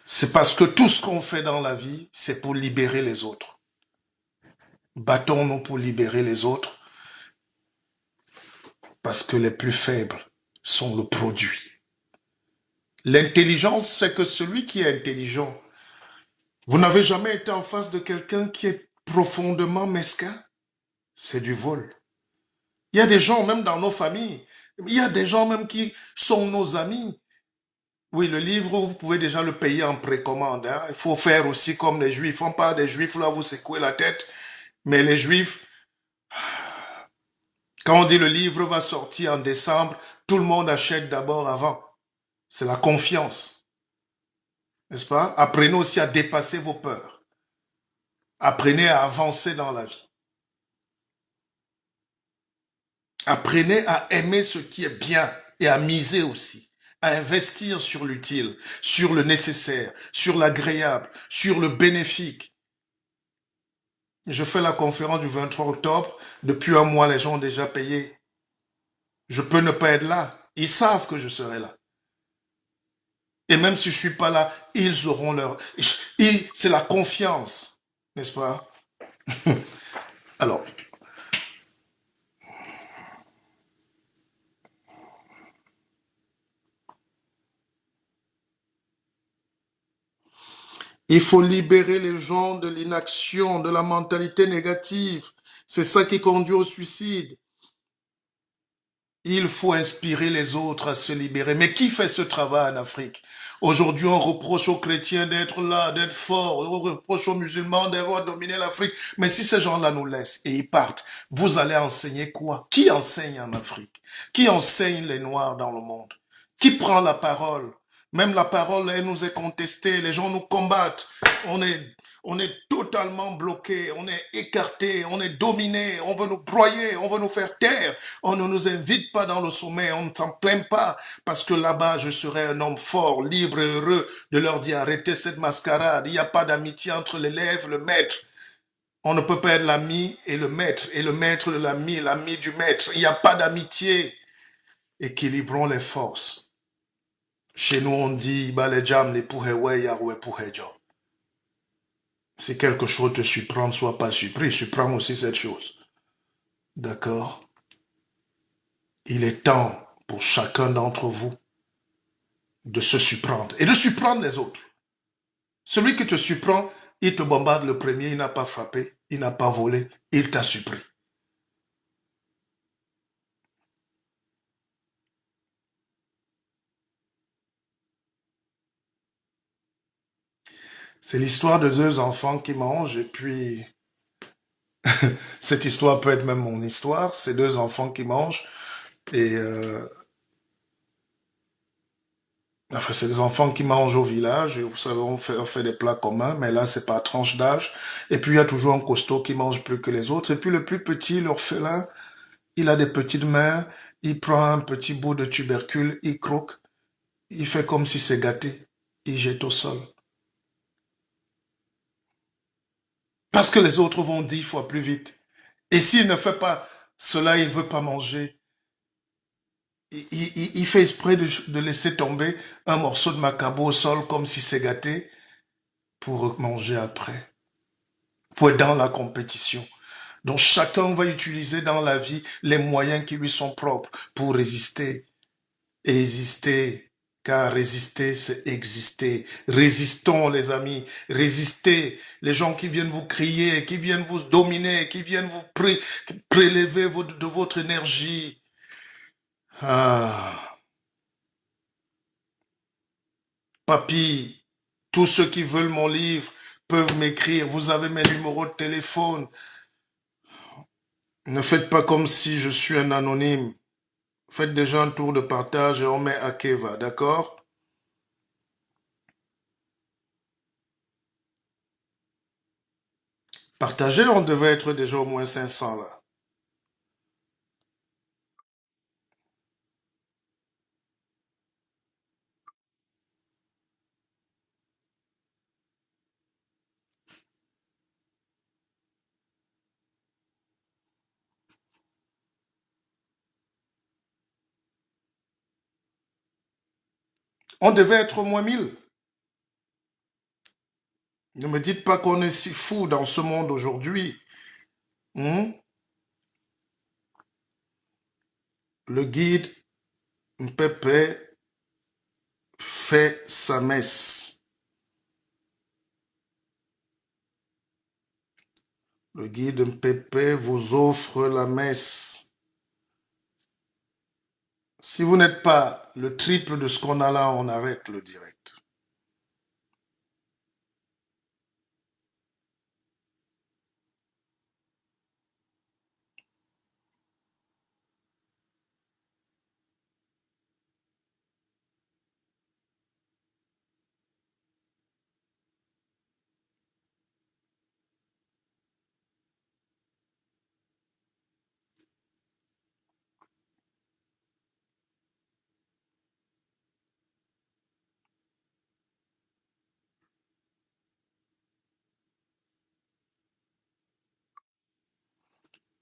C'est parce que tout ce qu'on fait dans la vie, c'est pour libérer les autres. Battons-nous pour libérer les autres, parce que les plus faibles sont le produit. L'intelligence, c'est que celui qui est intelligent, vous n'avez jamais été en face de quelqu'un qui est profondément mesquin? C'est du vol. Il y a des gens, même dans nos familles, il y a des gens même qui sont nos amis. Oui, le livre, vous pouvez déjà le payer en précommande. Hein. Il faut faire aussi comme les Juifs. On parle des Juifs, là, vous secouez la tête. Mais les Juifs, quand on dit le livre va sortir en décembre, tout le monde achète d'abord avant. C'est la confiance. N'est-ce pas? Apprenez aussi à dépasser vos peurs. Apprenez à avancer dans la vie. Apprenez à aimer ce qui est bien et à miser aussi, à investir sur l'utile, sur le nécessaire, sur l'agréable, sur le bénéfique. Je fais la conférence du 23 octobre. Depuis un mois, les gens ont déjà payé. Je peux ne pas être là. Ils savent que je serai là. Et même si je ne suis pas là, ils auront leur... C'est la confiance, n'est-ce pas? Alors, il faut libérer les gens de l'inaction, de la mentalité négative. C'est ça qui conduit au suicide. Il faut inspirer les autres à se libérer. Mais qui fait ce travail en Afrique? Aujourd'hui, on reproche aux chrétiens d'être là, d'être forts. On reproche aux musulmans d'avoir dominé l'Afrique. Mais si ces gens-là nous laissent et ils partent, vous allez enseigner quoi? Qui enseigne en Afrique? Qui enseigne les Noirs dans le monde? Qui prend la parole? Même la parole, elle nous est contestée. Les gens nous combattent. On est totalement bloqué, on est écarté, on est dominé, on veut nous broyer, on veut nous faire taire. On ne nous invite pas dans le sommet, on ne s'en plaint pas, parce que là-bas, je serai un homme fort, libre et heureux de leur dire arrêtez cette mascarade. Il n'y a pas d'amitié entre l'élève et le maître. On ne peut pas être l'ami et le maître de l'ami du maître. Il n'y a pas d'amitié. Équilibrons les forces. Chez nous, on dit, les jam, les pouhewe, yahoué, pouhejo. Si quelque chose te surprend, ne sois pas surpris. Surprends aussi cette chose. D'accord? Il est temps pour chacun d'entre vous de se surprendre et de surprendre les autres. Celui qui te surprend, il te bombarde le premier, il n'a pas frappé, il n'a pas volé, il t'a surpris. C'est l'histoire de 2 enfants qui mangent et puis cette histoire peut être même mon histoire. C'est 2 enfants qui mangent et enfin, c'est des enfants qui mangent au village et vous savez, on fait des plats communs, mais là, c'est par tranche d'âge. Et puis, il y a toujours un costaud qui mange plus que les autres. Et puis, le plus petit, l'orphelin, il a des petites mains, il prend un petit bout de tubercule, il croque, il fait comme si c'est gâté, il jette au sol. Parce que les autres vont 10 fois plus vite. Et s'il ne fait pas cela, il ne veut pas manger. Il fait exprès de laisser tomber un morceau de macabo au sol comme si c'est gâté pour manger après, pour être dans la compétition. Donc chacun va utiliser dans la vie les moyens qui lui sont propres pour résister. Exister, car résister, c'est exister. Résistons, les amis, résistez. Les gens qui viennent vous crier, qui viennent vous dominer, qui viennent vous prélever de votre énergie. Ah, papy, tous ceux qui veulent mon livre peuvent m'écrire. Vous avez mes numéros de téléphone. Ne faites pas comme si je suis un anonyme. Faites déjà un tour de partage et on met Akeva, d'accord? Partagez, on devait être déjà au moins 500 là. On devait être au moins 1000. Ne me dites pas qu'on est si fou dans ce monde aujourd'hui. Hmm? Le guide Mpépé fait sa messe. Le guide Mpépé vous offre la messe. Si vous n'êtes pas le triple de ce qu'on a là, on arrête le direct.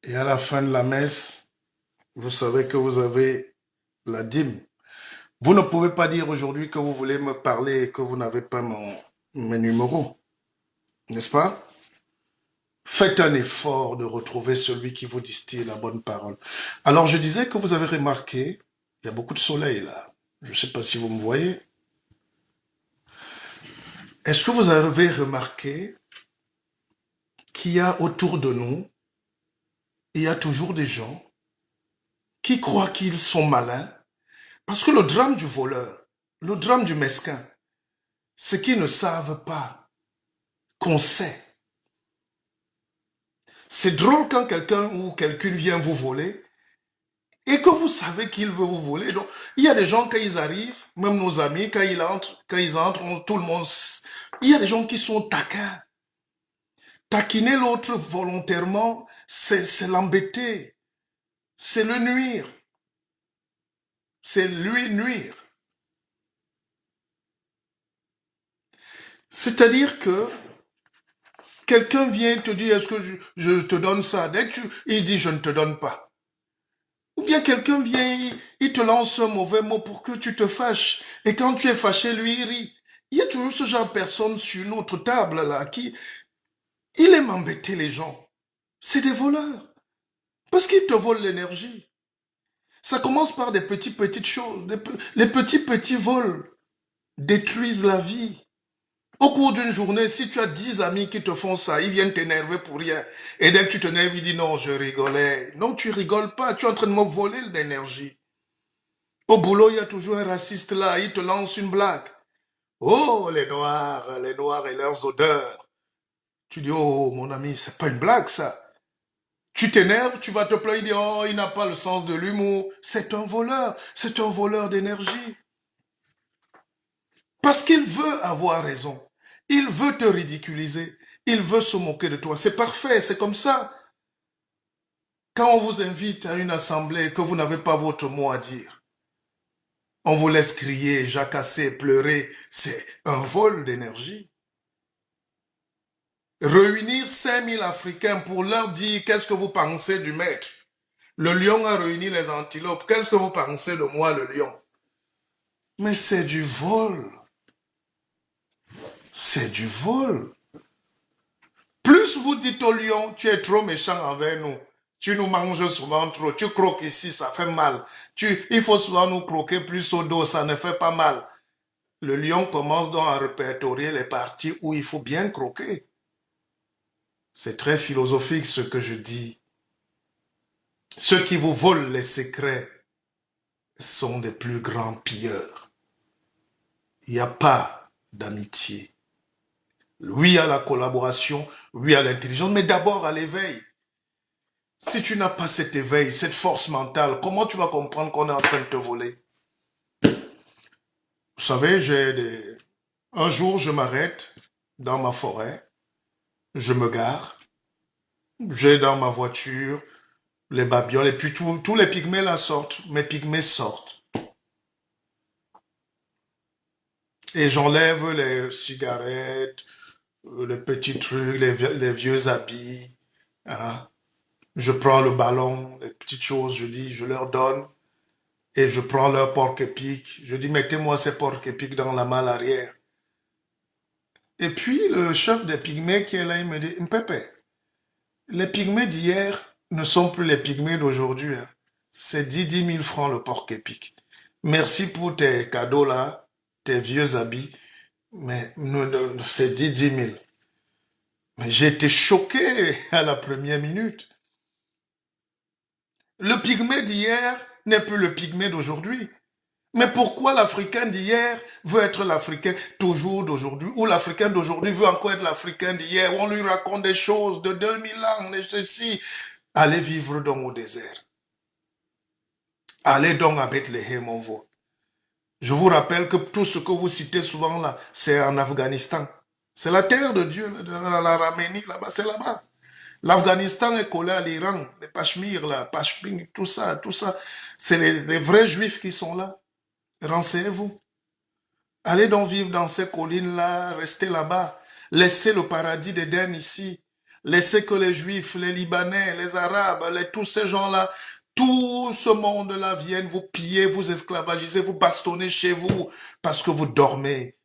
Et à la fin de la messe, vous savez que vous avez la dîme. Vous ne pouvez pas dire aujourd'hui que vous voulez me parler et que vous n'avez pas mes numéros, n'est-ce pas? Faites un effort de retrouver celui qui vous distille la bonne parole. Alors, je disais que vous avez remarqué, il y a beaucoup de soleil là. Je ne sais pas si vous me voyez. Est-ce que vous avez remarqué qu'il y a autour de nous, il y a toujours des gens qui croient qu'ils sont malins? Parce que le drame du voleur, le drame du mesquin, c'est qu'ils ne savent pas qu'on sait. C'est drôle quand quelqu'un ou quelqu'une vient vous voler et que vous savez qu'il veut vous voler. Donc, il y a des gens, quand ils arrivent, même nos amis, quand ils entrent, tout le monde... Il y a des gens qui sont taquins. Taquiner l'autre volontairement, c'est l'embêter. C'est le nuire. C'est lui nuire. C'est-à-dire que quelqu'un vient te dire, est-ce que je te donne ça? Dès que il dit, je ne te donne pas. Ou bien quelqu'un vient, il te lance un mauvais mot pour que tu te fâches. Et quand tu es fâché, lui, il rit. Il y a toujours ce genre de personnes sur notre table là qui, il aime embêter les gens. C'est des voleurs. Parce qu'ils te volent l'énergie. Ça commence par des petites choses. Les petits vols détruisent la vie. Au cours d'une journée, si tu as 10 amis qui te font ça, ils viennent t'énerver pour rien. Et dès que tu t'énerves, ils disent non, je rigolais. Non, tu rigoles pas. Tu es en train de me voler l'énergie. Au boulot, il y a toujours un raciste là, il te lance une blague. Oh, les noirs et leurs odeurs. Tu dis, oh, mon ami, c'est pas une blague, ça. Tu t'énerves, tu vas te plaindre, il dit, oh, il n'a pas le sens de l'humour. C'est un voleur d'énergie. Parce qu'il veut avoir raison. Il veut te ridiculiser. Il veut se moquer de toi. C'est parfait, c'est comme ça. Quand on vous invite à une assemblée et que vous n'avez pas votre mot à dire, on vous laisse crier, jacasser, pleurer. C'est un vol d'énergie. Réunir 5000 Africains pour leur dire qu'est-ce que vous pensez du maître. Le lion a réuni les antilopes. Qu'est-ce que vous pensez de moi, le lion? Mais c'est du vol. C'est du vol. Plus vous dites au lion, tu es trop méchant envers nous. Tu nous manges souvent trop. Tu croques ici, ça fait mal. Il faut souvent nous croquer plus au dos, ça ne fait pas mal. Le lion commence donc à répertorier les parties où il faut bien croquer. C'est très philosophique ce que je dis. Ceux qui vous volent les secrets sont des plus grands pilleurs. Il n'y a pas d'amitié. Oui à la collaboration, oui à l'intelligence, mais d'abord à l'éveil. Si tu n'as pas cet éveil, cette force mentale, comment tu vas comprendre qu'on est en train de te voler? Vous savez, un jour, je m'arrête dans ma forêt, je me gare, j'ai dans ma voiture les babioles, et puis tous les pygmées là sortent, mes pygmées sortent. Et j'enlève les cigarettes, les petits trucs, les vieux habits, hein. Je prends le ballon, les petites choses, je dis, je leur donne. Et je prends leur porc-épic. Je dis, mettez-moi ces porc-épics dans la malle arrière. Et puis, le chef des pygmées qui est là, il me dit, Mpépé, les pygmées d'hier ne sont plus les pygmées d'aujourd'hui, hein. C'est 10 000 francs le porc-épic. Merci pour tes cadeaux là, tes vieux habits, mais c'est 10 000. Mais j'ai été choqué à la première minute. Le pygmée d'hier n'est plus le pygmée d'aujourd'hui. Mais pourquoi l'Africain d'hier veut être l'Africain toujours d'aujourd'hui, ou l'Africain d'aujourd'hui veut encore être l'Africain d'hier? On lui raconte des choses de 2000 ans, de ceci. Allez vivre donc au désert. Allez donc à Bethléem, on voit. Je vous rappelle que tout ce que vous citez souvent là, c'est en Afghanistan. C'est la terre de Dieu, l'Arménie, là-bas, c'est là-bas. L'Afghanistan est collé à l'Iran, les Pachmirs, là, Pashmir, tout ça. C'est les vrais juifs qui sont là. Renseignez-vous. Allez donc vivre dans ces collines-là, restez là-bas. Laissez le paradis d'Éden ici. Laissez que les Juifs, les Libanais, les Arabes, tous ces gens-là, tout ce monde-là vienne vous piller, vous esclavagiser, vous bastonner chez vous parce que vous dormez.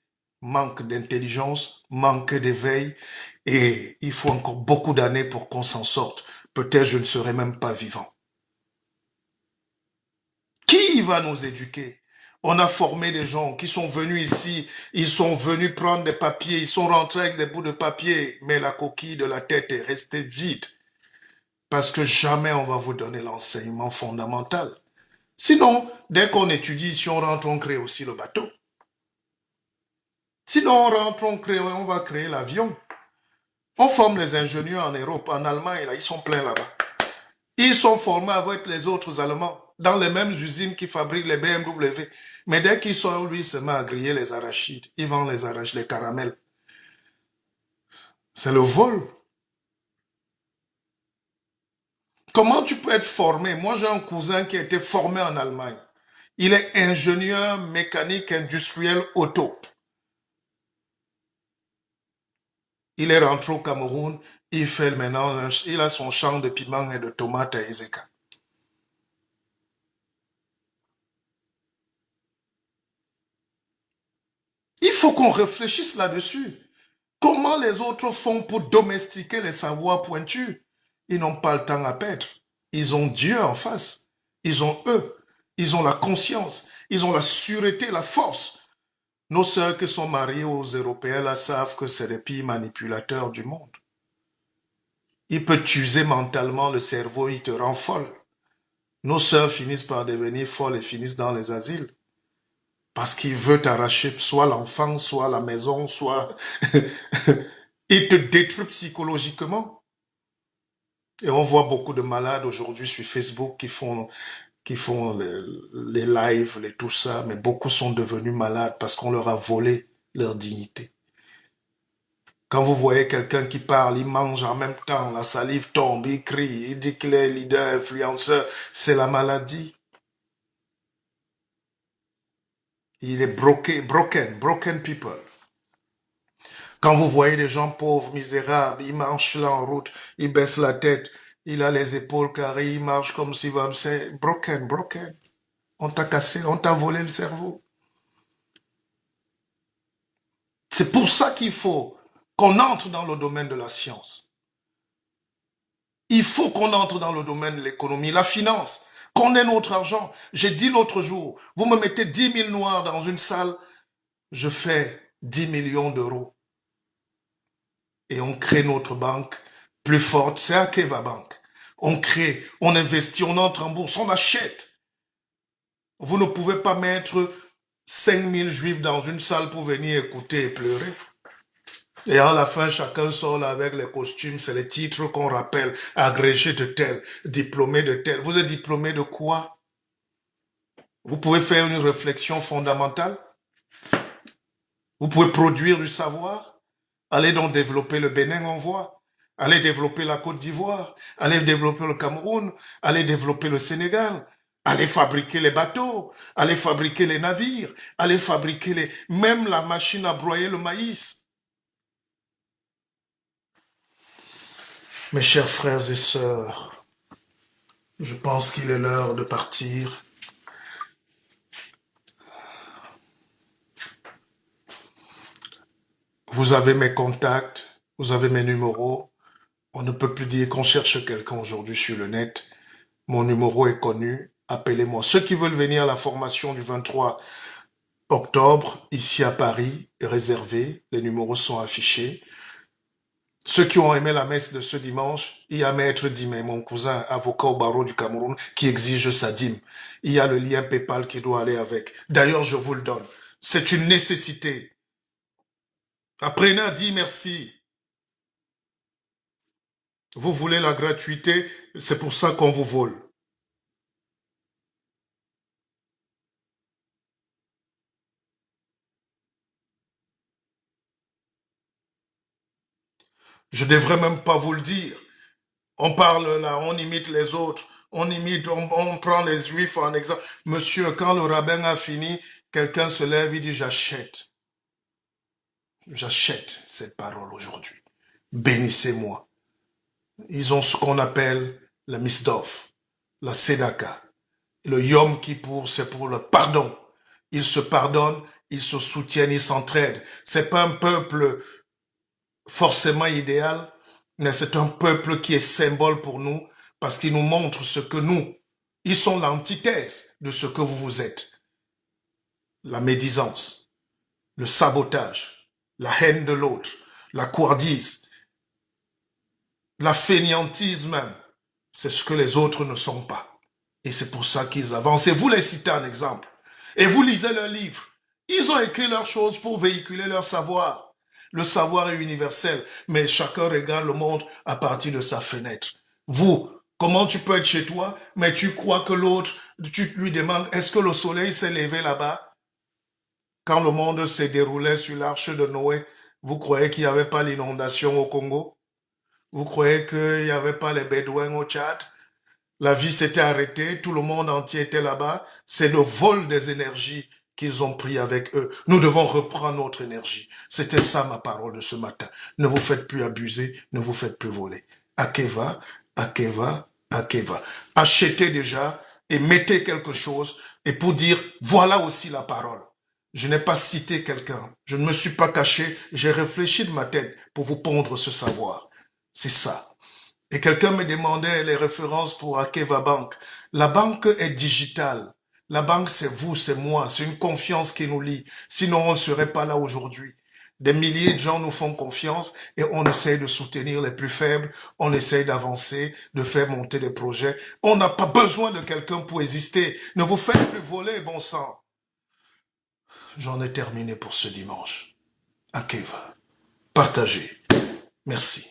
Manque d'intelligence, manque d'éveil et il faut encore beaucoup d'années pour qu'on s'en sorte. Peut-être je ne serai même pas vivant. Qui va nous éduquer? On a formé des gens qui sont venus ici, ils sont venus prendre des papiers, ils sont rentrés avec des bouts de papier, mais la coquille de la tête est restée vide. Parce que jamais on va vous donner l'enseignement fondamental. Sinon, dès qu'on étudie, si on rentre, on crée aussi le bateau. Sinon, on rentre, on va créer l'avion. On forme les ingénieurs en Europe, en Allemagne, là, ils sont pleins là-bas. Ils sont formés avec les autres Allemands, dans les mêmes usines qui fabriquent les BMW. Mais dès qu'ils sortent, lui, il se met à griller les arachides. Il vend les arachides, les caramels. C'est le vol. Comment tu peux être formé? Moi, j'ai un cousin qui a été formé en Allemagne. Il est ingénieur mécanique industriel auto. Il est rentré au Cameroun. Il fait maintenant, il a son champ de piments et de tomates à Ezeka. Il faut qu'on réfléchisse là-dessus. Comment les autres font pour domestiquer les savoirs pointus? Ils n'ont pas le temps à perdre. Ils ont Dieu en face. Ils ont eux. Ils ont la conscience. Ils ont la sûreté, la force. Nos sœurs qui sont mariées aux Européens là savent que c'est les pires manipulateurs du monde. Il peut t'user mentalement le cerveau, il te rend folle. Nos sœurs finissent par devenir folles et finissent dans les asiles. Parce qu'il veut t'arracher soit l'enfant, soit la maison, soit... il te détruit psychologiquement. Et on voit beaucoup de malades aujourd'hui sur Facebook qui font les lives, tout ça, mais beaucoup sont devenus malades parce qu'on leur a volé leur dignité. Quand vous voyez quelqu'un qui parle, il mange en même temps, la salive tombe, il crie, il dit qu'il est leader, influenceur, c'est la maladie. Il est broken people. Quand vous voyez des gens pauvres, misérables, ils marchent là en route, ils baissent la tête, il a les épaules carrées, il marche comme si c'est broken. On t'a cassé, on t'a volé le cerveau. C'est pour ça qu'il faut qu'on entre dans le domaine de la science. Il faut qu'on entre dans le domaine de l'économie, la finance, qu'on ait notre argent. J'ai dit l'autre jour, vous me mettez 10 000 noirs dans une salle, je fais 10 millions d'euros. Et on crée notre banque plus forte, c'est Akeva Bank. On crée, on investit, on entre en bourse, on achète. Vous ne pouvez pas mettre 5 000 juifs dans une salle pour venir écouter et pleurer. Et à la fin, chacun sort là avec les costumes, c'est les titres qu'on rappelle, agrégé de tel, diplômé de tel. Vous êtes diplômé de quoi? Vous pouvez faire une réflexion fondamentale. Vous pouvez produire du savoir. Allez donc développer le Bénin, on voit. Allez développer la Côte d'Ivoire. Allez développer le Cameroun. Allez développer le Sénégal. Allez fabriquer les bateaux. Allez fabriquer les navires. Allez fabriquer même la machine à broyer le maïs. Mes chers frères et sœurs, je pense qu'il est l'heure de partir. Vous avez mes contacts, vous avez mes numéros. On ne peut plus dire qu'on cherche quelqu'un aujourd'hui sur le net. Mon numéro est connu, appelez-moi. Ceux qui veulent venir à la formation du 23 octobre, ici à Paris, est réservé. Les numéros sont affichés. Ceux qui ont aimé la messe de ce dimanche, il y a Maître Dimé, mon cousin, avocat au barreau du Cameroun, qui exige sa dîme. Il y a le lien PayPal qui doit aller avec. D'ailleurs, je vous le donne. C'est une nécessité. Apprenez à dire merci. Vous voulez la gratuité, c'est pour ça qu'on vous vole. Je devrais même pas vous le dire. On parle là, on imite les autres, on prend les juifs en exemple. Monsieur, quand le rabbin a fini, quelqu'un se lève, il dit j'achète. J'achète cette parole aujourd'hui. Bénissez-moi. Ils ont ce qu'on appelle la misdof, la sedaka. Le Yom Kippour, c'est pour le pardon. Ils se pardonnent, ils se soutiennent, ils s'entraident. C'est pas un peuple forcément idéal, mais c'est un peuple qui est symbole pour nous parce qu'il nous montre ce que nous, ils sont l'antithèse de ce que vous êtes. La médisance, le sabotage, la haine de l'autre, la couardise, la fainéantise même, c'est ce que les autres ne sont pas. Et c'est pour ça qu'ils avancent. Et vous les citez en exemple. Et vous lisez leurs livres. Ils ont écrit leurs choses pour véhiculer leur savoir. Le savoir est universel, mais chacun regarde le monde à partir de sa fenêtre. Vous, comment tu peux être chez toi, mais tu crois que l'autre, tu lui demandes, est-ce que le soleil s'est levé là-bas? Quand le monde s'est déroulé sur l'arche de Noé, vous croyez qu'il n'y avait pas l'inondation au Congo? Vous croyez qu'il n'y avait pas les Bédouins au Tchad? La vie s'était arrêtée, tout le monde entier était là-bas. C'est le vol des énergies qu'ils ont pris avec eux. Nous devons reprendre notre énergie. C'était ça ma parole de ce matin. Ne vous faites plus abuser, ne vous faites plus voler. Akeva, Akeva, Akeva. Achetez déjà et mettez quelque chose et pour dire, voilà aussi la parole. Je n'ai pas cité quelqu'un, je ne me suis pas caché, j'ai réfléchi de ma tête pour vous pondre ce savoir. C'est ça. Et quelqu'un me demandait les références pour Akeva Bank. La banque est digitale. La banque, c'est vous, c'est moi. C'est une confiance qui nous lie. Sinon, on ne serait pas là aujourd'hui. Des milliers de gens nous font confiance et on essaye de soutenir les plus faibles. On essaye d'avancer, de faire monter des projets. On n'a pas besoin de quelqu'un pour exister. Ne vous faites plus voler, bon sang. J'en ai terminé pour ce dimanche. Akeva. Partagez. Merci.